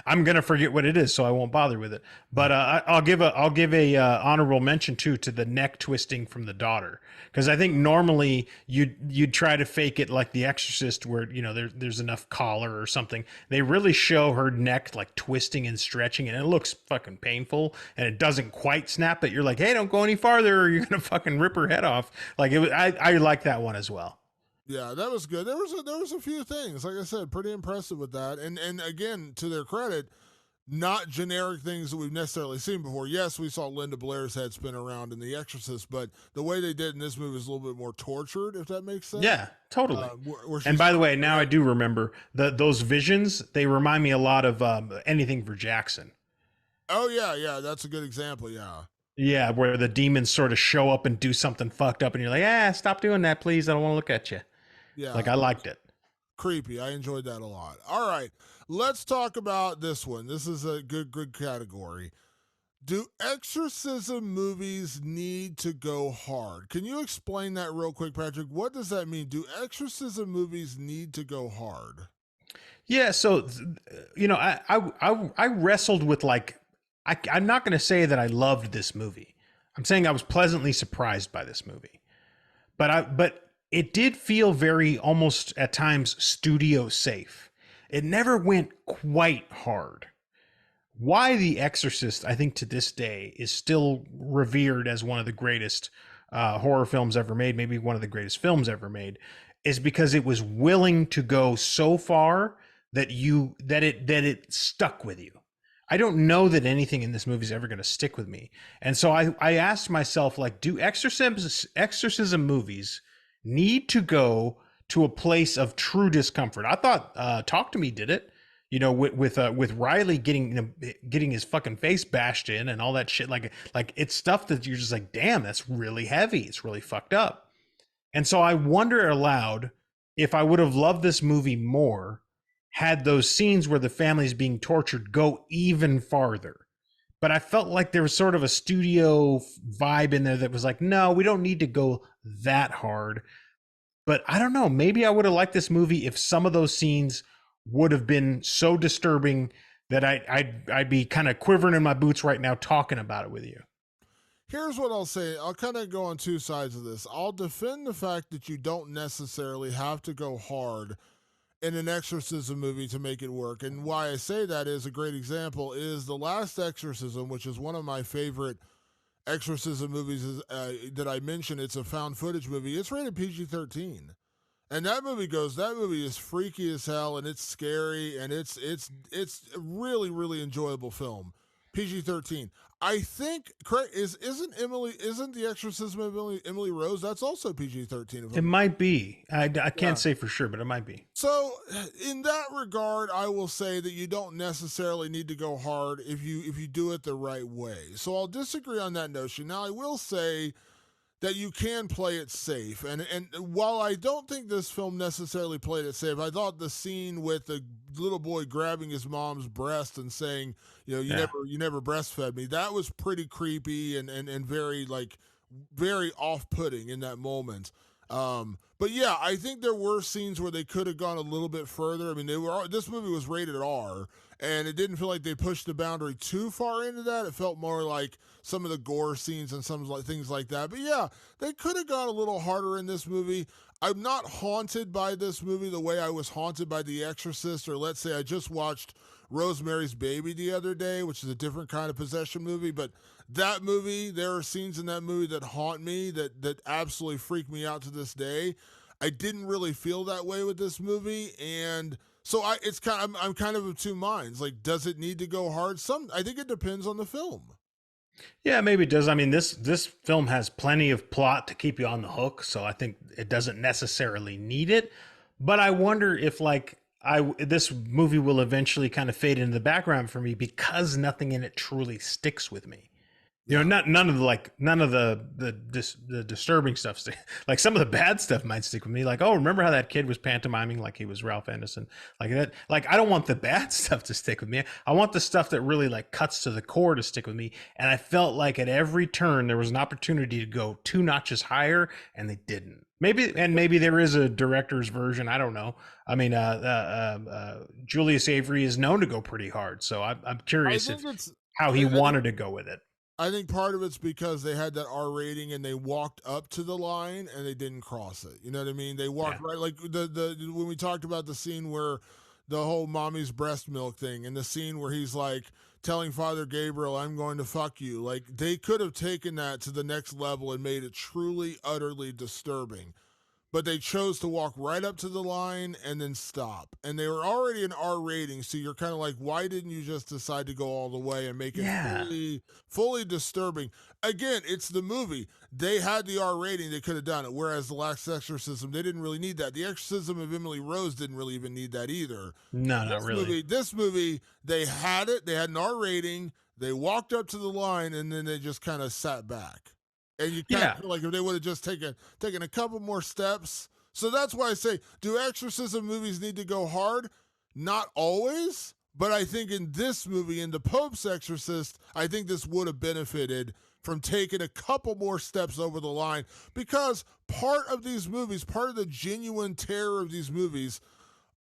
I'm gonna forget what it is, so I won't bother with it. But I'll give a honorable mention too to the neck twisting from the daughter, because I think normally you'd try to fake it like The Exorcist, where there's enough collar or something. They really show her neck like twisting and stretching, and it looks fucking painful, and it doesn't quite snap. But you're like, hey, don't go any farther, or you're gonna fucking rip her head off. Like I like that one as well. Yeah, that was good. There was a few things, like I said, pretty impressive with that. And again, to their credit, not generic things that we've necessarily seen before. Yes, we saw Linda Blair's head spin around in The Exorcist, but the way they did in this movie is a little bit more tortured, if that makes sense. Yeah, totally. And by the way, now I do remember those visions. They remind me a lot of Anything for Jackson. Oh yeah, that's a good example. Yeah. Yeah, where the demons sort of show up and do something fucked up, and you're like, stop doing that, please. I don't want to look at you. Yeah. Like, I liked it. Creepy. I enjoyed that a lot. All right. Let's talk about this one. This is a good category. Do exorcism movies need to go hard? Can you explain that real quick, Patrick? What does that mean? Do exorcism movies need to go hard? Yeah. So, I wrestled with like, I'm not going to say that I loved this movie. I'm saying I was pleasantly surprised by this movie. but it did feel very almost at times studio safe. It never went quite hard. Why The Exorcist, I think to this day, is still revered as one of the greatest horror films ever made, maybe one of the greatest films ever made, is because it was willing to go so far that it stuck with you. I don't know that anything in this movie is ever going to stick with me. And so I asked myself, like, do exorcism movies need to go to a place of true discomfort? I thought Talk to Me did it, with Riley getting his fucking face bashed in and all that shit. Like it's stuff that you're just like, damn, that's really heavy. It's really fucked up. And so I wonder aloud if I would have loved this movie more had those scenes where the family's being tortured go even farther. But I felt like there was sort of a studio vibe in there that was like, no, we don't need to go that hard. But I don't know, maybe I would have liked this movie if some of those scenes would have been so disturbing that I'd be kind of quivering in my boots right now talking about it with you. Here's what I'll say. I'll kind of go on two sides of this. I'll defend the fact that you don't necessarily have to go hard in an exorcism movie to make it work. And why I say that is a great example is The Last Exorcism, which is one of my favorite exorcism movies that I mentioned. It's a found footage movie. It's rated PG-13. And that movie is freaky as hell, and it's scary, and it's a really, really enjoyable film. PG-13. I think isn't The Exorcism of Emily Rose? That's also PG-13. It might be. I can't say for sure, but it might be. So in that regard, I will say that you don't necessarily need to go hard if you do it the right way. So I'll disagree on that notion. Now I will say that you can play it safe. And while I don't think this film necessarily played it safe, I thought the scene with the little boy grabbing his mom's breast and saying, you never breastfed me, that was pretty creepy and very, like, very off-putting in that moment. But yeah, I think there were scenes where they could have gone a little bit further. I mean, this movie was rated R, and it didn't feel like they pushed the boundary too far into that. It felt more like some of the gore scenes and some things like that. But yeah, they could have gone a little harder in this movie. I'm not haunted by this movie the way I was haunted by The Exorcist, or let's say I just watched Rosemary's Baby the other day, which is a different kind of possession movie. But that movie, there are scenes in that movie that haunt me, that absolutely freak me out to this day. I didn't really feel that way with this movie, and so I'm kind of two minds. Like, does it need to go hard? I think it depends on the film. Yeah, maybe it does. I mean, this film has plenty of plot to keep you on the hook, so I think it doesn't necessarily need it. But I wonder if, like, this movie will eventually kind of fade into the background for me because nothing in it truly sticks with me. None of the disturbing stuff. Like, some of the bad stuff might stick with me. Like, oh, remember how that kid was pantomiming like he was Ralph Anderson, like that. Like, I don't want the bad stuff to stick with me. I want the stuff that really, like, cuts to the core to stick with me. And I felt like at every turn there was an opportunity to go 2 notches higher, and they didn't. Maybe there is a director's version. I don't know. I mean, Julius Avery is known to go pretty hard, so I'm curious how he wanted to go with it. I think part of it's because they had that R rating and they walked up to the line and they didn't cross it. You know what I mean? They walked right, like the when we talked about the scene where the whole mommy's breast milk thing, and the scene where he's like telling Father Gabriel, "I'm going to fuck you." Like, they could have taken that to the next level and made it truly, utterly disturbing. But they chose to walk right up to the line and then stop. And they were already an R rating, so you're kind of like, why didn't you just decide to go all the way and make it fully disturbing? Again, it's the movie. They had the R rating, they could have done it. Whereas The Last Exorcism, they didn't really need that. The Exorcism of Emily Rose didn't really even need that either. No, not really. This movie, they had it. They had an R rating. They walked up to the line, and then they just kind of sat back. And you kind of feel like if they would have just taken a couple more steps. So that's why I say, do exorcism movies need to go hard? Not always. But I think in this movie, in The Pope's Exorcist, I think this would have benefited from taking a couple more steps over the line. Because part of these movies, part of the genuine terror of these movies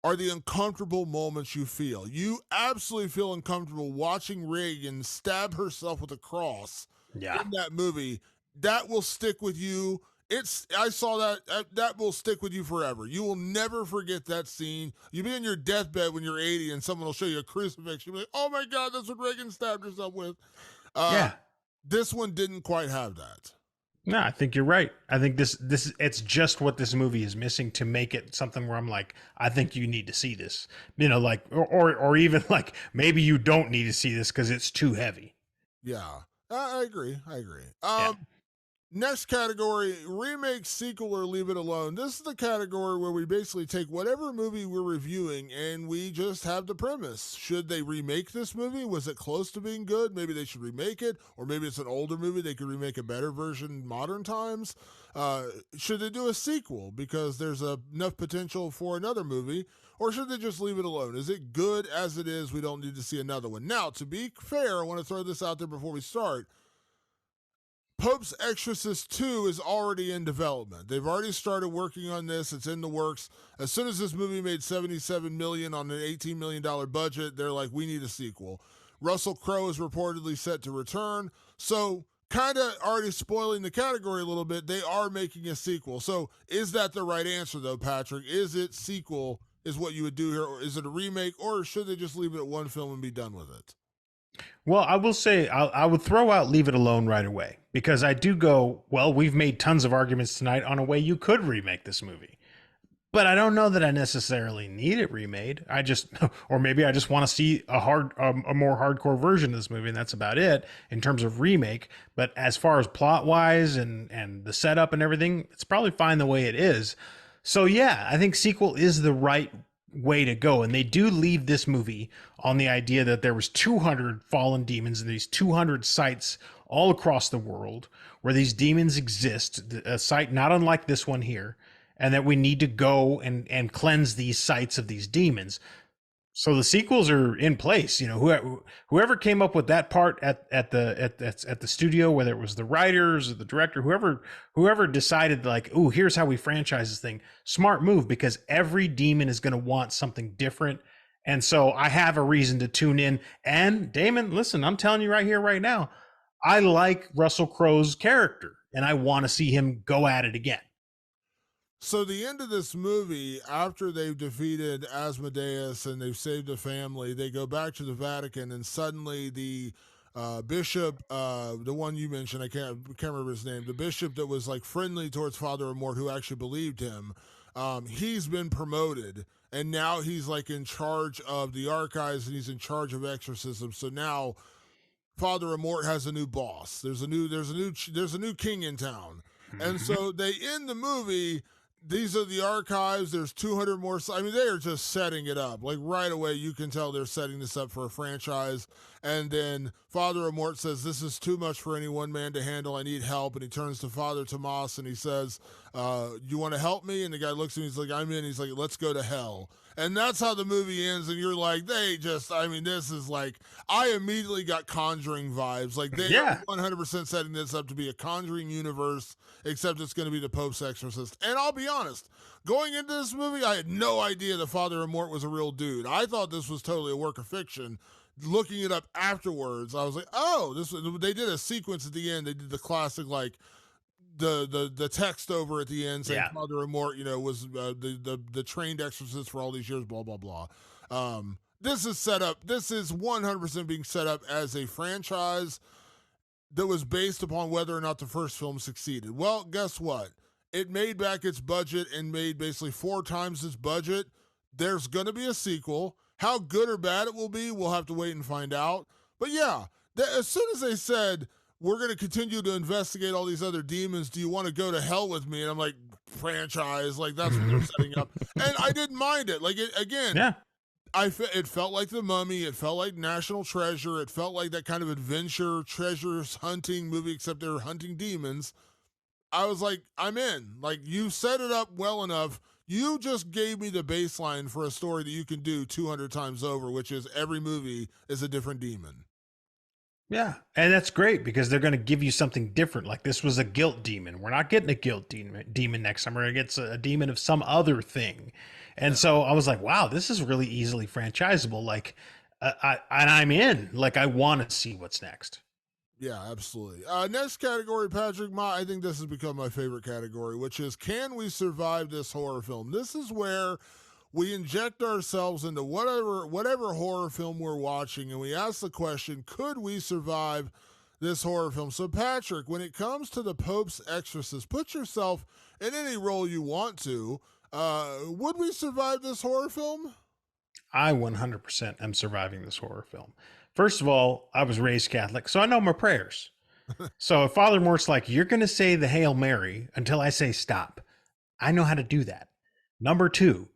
are the uncomfortable moments you feel. You absolutely feel uncomfortable watching Reagan stab herself with a cross in that movie. That will stick with you I saw that will stick with you forever. You will never forget that scene. You'll be in your deathbed when you're 80 and someone will show you a crucifix. You'll be like, oh my God, that's what Reagan stabbed herself with. Yeah. This one didn't quite have that. No, I think you're right. I think this it's just what this movie is missing to make it something where I'm like, I think you need to see this. You know, like or even like maybe you don't need to see this because it's too heavy. Yeah. I agree. Yeah. Next category, remake, sequel, or leave it alone. This is the category where we basically take whatever movie we're reviewing and we just have the premise. Should they remake this movie? Was it close to being good? Maybe they should remake it. Or maybe it's an older movie. They could remake a better version in modern times. Should they do a sequel because there's enough potential for another movie? Or should they just leave it alone? Is it good as it is? We don't need to see another one. Now, to be fair, I want to throw this out there before we start. Pope's Exorcist 2 is already in development. They've already started working on this. It's in the works. As soon as this movie made $77 million on an $18 million budget, they're like, we need a sequel. Russell Crowe is reportedly set to return. So, kind of already spoiling the category a little bit, they are making a sequel. So, is that the right answer, though, Patrick? Is it sequel is what you would do here? Or is it a remake? Or should they just leave it at one film and be done with it? Well, I will say I would throw out Leave It Alone right away because I do go, well, we've made tons of arguments tonight on a way you could remake this movie. But I don't know that I necessarily need it remade. I just, or maybe I just want to see a more hardcore version of this movie, and that's about it in terms of remake. But as far as plot wise and the setup and everything, it's probably fine the way it is. So yeah, I think sequel is the right way to go, and they do leave this movie on the idea that there was 200 fallen demons in these 200 sites all across the world where these demons exist, a site not unlike this one here, and that we need to go and cleanse these sites of these demons. So the sequels are in place. You know, whoever came up with that part at the studio, whether it was the writers or the director, whoever decided like, oh, here's how we franchise this thing. Smart move, because every demon is going to want something different. And so I have a reason to tune in. And Damon, listen, I'm telling you right here, right now, I like Russell Crowe's character, and I want to see him go at it again. So the end of this movie, after they've defeated Asmodeus and they've saved the family, they go back to the Vatican, and suddenly the bishop, the one you mentioned, I can't remember his name, the bishop that was like friendly towards Father Amort, who actually believed him, he's been promoted, and now he's like in charge of the archives and he's in charge of exorcism. So now Father Amort has a new boss. There's a new king in town, and so they end the movie. These are the archives. There's 200 more. I mean, they are just setting it up. Like right away, you can tell they're setting this up for a franchise. And then Father Amort says, this is too much for any one man to handle. I need help. And he turns to Father Tomas and he says, you want to help me? And the guy looks at me. He's like, I'm in. He's like, let's go to hell. And that's how the movie ends. And you're like, this is like, I immediately got Conjuring vibes. Like they are 100% setting this up to be a Conjuring universe, except it's going to be the Pope's Exorcist. And I'll be honest, going into this movie, I had no idea that Father Amort was a real dude. I thought this was totally a work of fiction. Looking it up afterwards, I was like, oh, they did a sequence at the end. They did the classic, like, the text over at the end saying Father Amort, was the trained exorcist for all these years, blah, blah, blah. This is set up. This is 100% being set up as a franchise that was based upon whether or not the first film succeeded. Well, guess what? It made back its budget and made basically 4 times its budget. There's going to be a sequel. How good or bad it will be, we'll have to wait and find out. But yeah, as soon as they said, we're going to continue to investigate all these other demons, do you want to go to hell with me? And I'm like, franchise, like that's what they're setting up. And I didn't mind it. Like, it felt like The Mummy. It felt like National Treasure. It felt like that kind of adventure, treasures hunting movie, except they were hunting demons. I was like, I'm in. Like, you set it up well enough. You just gave me the baseline for a story that you can do 200 times over, which is every movie is a different demon. Yeah, and that's great because they're going to give you something different. Like this was a guilt demon. We're not getting a guilt demon next time. We're going to get a demon of some other thing. And so I was like, wow, this is really easily franchisable. Like, I'm in. Like, I want to see what's next. Yeah, absolutely. Next category, Patrick. I think this has become my favorite category, which is, can we survive this horror film? This is where we inject ourselves into whatever horror film we're watching, and we ask the question, could we survive this horror film? So, Patrick, when it comes to the Pope's Exorcist, put yourself in any role you want to. Would we survive this horror film? I 100% am surviving this horror film. First of all, I was raised Catholic, so I know my prayers. So if Father Mort's like, you're going to say the Hail Mary until I say stop, I know how to do that. Number two,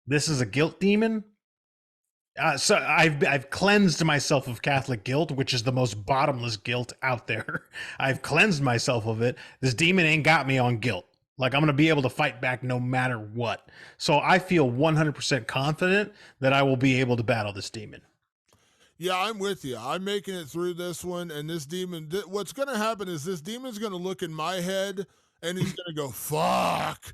this is a guilt demon. So I've cleansed myself of Catholic guilt, which is the most bottomless guilt out there. I've cleansed myself of it. This demon ain't got me on guilt. Like, I'm going to be able to fight back no matter what. So I feel 100% confident that I will be able to battle this demon. Yeah, I'm with you. I'm making it through this one, and this demon, what's going to happen is this demon's going to look in my head, and he's going to go, fuck.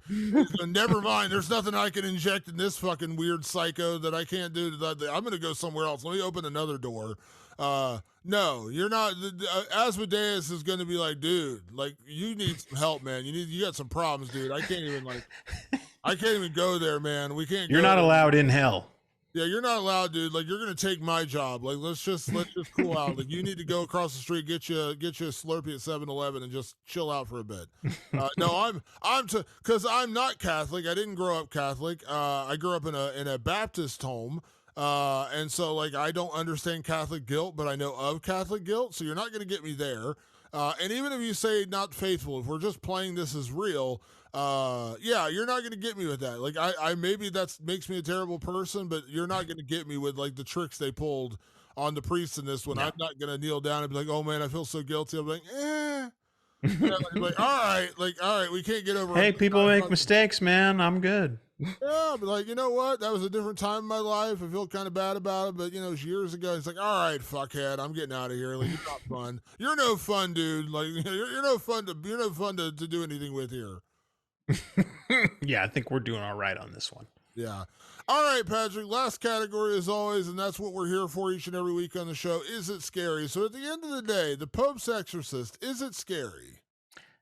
Never mind. There's nothing I can inject in this fucking weird psycho that I can't do. I'm going to go somewhere else. Let me open another door. No, you're not. Asmodeus is going to be like, dude, like, you need some help, man. You got some problems, dude. I can't even go there, man. We can't. You're not allowed in hell. Yeah, you're not allowed, dude. Like, you're gonna take my job. Like, let's just cool out. Like, you need to go across the street, get you a Slurpee at 7-Eleven, and just chill out for a bit. No, because I'm not Catholic. I didn't grow up Catholic. I grew up in a Baptist home. And so, like, I don't understand Catholic guilt, but I know of Catholic guilt. So you're not gonna get me there. And even if you say not faithful, if we're just playing this as real, yeah, you're not going to get me with that. Like, I maybe that makes me a terrible person, but you're not going to get me with, like, the tricks they pulled on the priest in this one. No. I'm not going to kneel down and be like, oh man, I feel so guilty. I'm like, like, all right, we can't get over. Hey, people make mistakes, man. I'm good. Yeah, but like, you know what? That was a different time in my life. I feel kind of bad about it, but you know, it was years ago. It's like, all right, fuckhead, I'm getting out of here. Like, you're not fun. You're no fun, dude. Like, you're no fun to do anything with here. Yeah, I think we're doing all right on this one. Yeah. All right, Patrick, last category as always, and that's what we're here for each and every week on the show. Is it scary? So at the end of the day, the Pope's Exorcist, is it scary?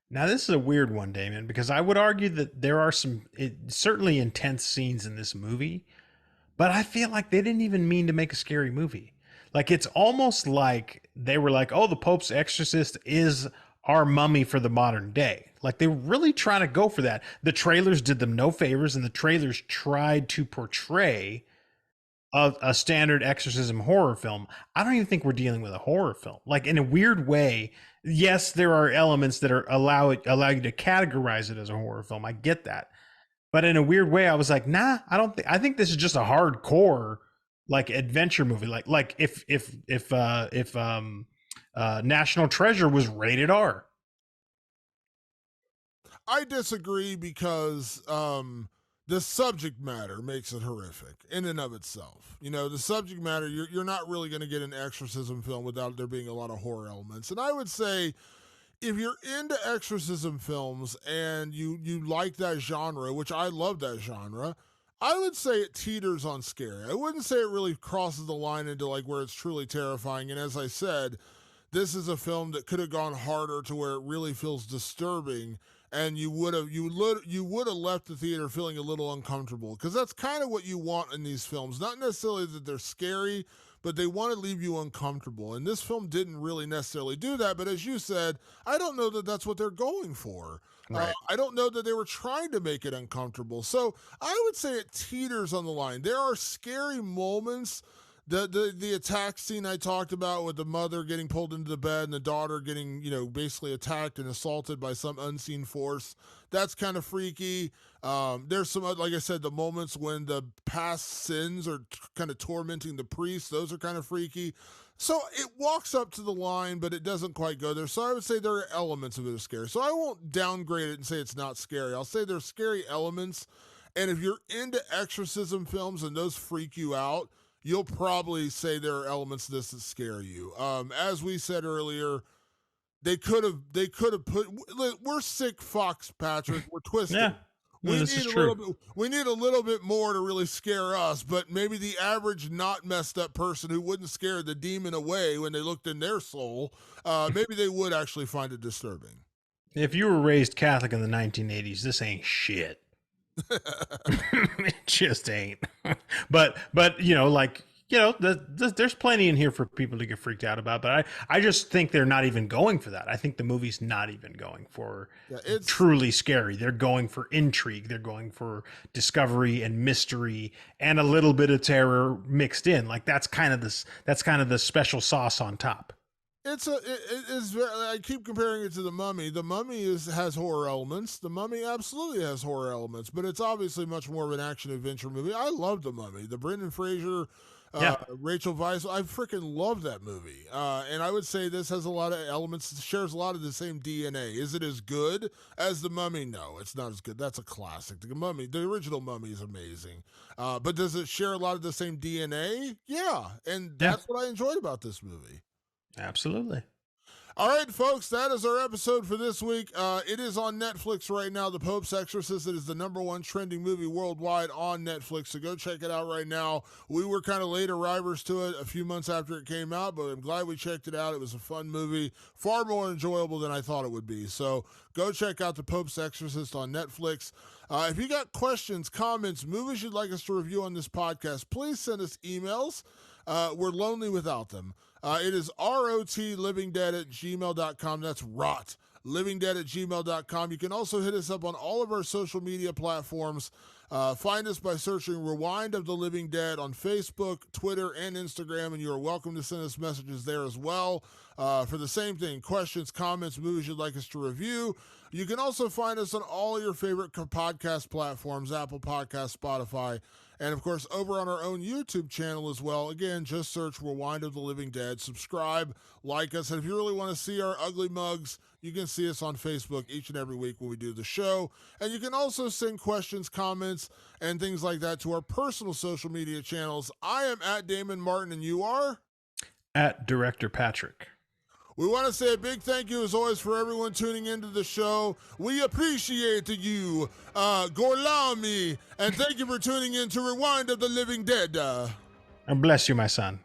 Now, this is a weird one, Damon, because I would argue that there are some certainly intense scenes in this movie, but I feel like they didn't even mean to make a scary movie. Like, it's almost like they were like, oh, the Pope's Exorcist is our Mummy for the modern day. Like, they really try to go for that. The trailers did them no favors, and the trailers tried to portray a standard exorcism horror film. I don't even think we're dealing with a horror film. Like, in a weird way, yes, there are elements that are allow you to categorize it as a horror film. I get that. But in a weird way, I was like, nah, I think this is just a hardcore, like, adventure movie. Like if National Treasure was rated R. I disagree because the subject matter makes it horrific in and of itself. You know, the subject matter, you're not really going to get an exorcism film without there being a lot of horror elements. And I would say, if you're into exorcism films and you like that genre, which I love that genre, I would say it teeters on scary. I wouldn't say it really crosses the line into like where it's truly terrifying. And as I said, this is a film that could have gone harder to where it really feels disturbing, and you would have left the theater feeling a little uncomfortable, because that's kind of what you want in these films. Not necessarily that they're scary, but they want to leave you uncomfortable. And this film didn't really necessarily do that. But as you said, I don't know that that's what they're going for. Right. I don't know that they were trying to make it uncomfortable. So I would say it teeters on the line. There are scary moments. The attack scene I talked about with the mother getting pulled into the bed and the daughter getting, basically attacked and assaulted by some unseen force. That's kind of freaky. There's some, like I said, the moments when the past sins are kind of tormenting the priest. Those are kind of freaky. So it walks up to the line, but it doesn't quite go there. So I would say there are elements of it are scary. So I won't downgrade it and say it's not scary. I'll say there's scary elements. And if you're into exorcism films and those freak you out, you'll probably say there are elements of this that scare you. As we said earlier, they could have put, we're sick fucks, Patrick. We're twisted. Yeah. This is true. We need a little bit more to really scare us, but maybe the average not messed up person who wouldn't scare the demon away when they looked in their soul, maybe they would actually find it disturbing. If you were raised Catholic in the 1980s, this ain't shit. It just ain't. But there's plenty in here for people to get freaked out about. But I just think they're not even going for that. I think the movie's not even going for it's truly scary. They're going for intrigue. They're going for discovery and mystery and a little bit of terror mixed in. Like that's kind of the special sauce on top. I keep comparing it to The Mummy. The Mummy has horror elements. The Mummy absolutely has horror elements, but it's obviously much more of an action adventure movie. I love The Mummy. The Brendan Fraser, Rachel Weisz. I freaking love that movie. And I would say this has a lot of elements, shares a lot of the same DNA. Is it as good as The Mummy? No, it's not as good. That's a classic. The original Mummy is amazing. But does it share a lot of the same DNA? Yeah. And that's what I enjoyed about this movie. Absolutely. All right, folks, that is our episode for this week. It is on Netflix right now, The Pope's Exorcist. It is the #1 trending movie worldwide on Netflix, so go check it out right now. We were kind of late arrivers to it a few months after it came out, but I'm glad we checked it out. It was a fun movie, far more enjoyable than I thought it would be. So go check out The Pope's Exorcist on Netflix. If you got questions, comments, movies you'd like us to review on this podcast, please send us emails. We're lonely without them. It is rotlivingdead@gmail.com. That's rot. livingdead@gmail.com. You can also hit us up on all of our social media platforms. Find us by searching Rewind of the Living Dead on Facebook, Twitter, and Instagram, and you are welcome to send us messages there as well. For the same thing, questions, comments, movies you'd like us to review. You can also find us on all your favorite podcast platforms, Apple Podcasts, Spotify, and of course over on our own YouTube channel as well. Again, just search Rewind of the Living Dead, subscribe, like us, and if you really want to see our ugly mugs, you can see us on Facebook each and every week when we do the show. And you can also send questions, comments, and things like that to our personal social media channels. I am at Damon Martin, and you are? At Director Patrick. We want to say a big thank you, as always, for everyone tuning into the show. We appreciate you, Gorlami, and thank you for tuning in to Rewind of the Living Dead. And bless you, my son.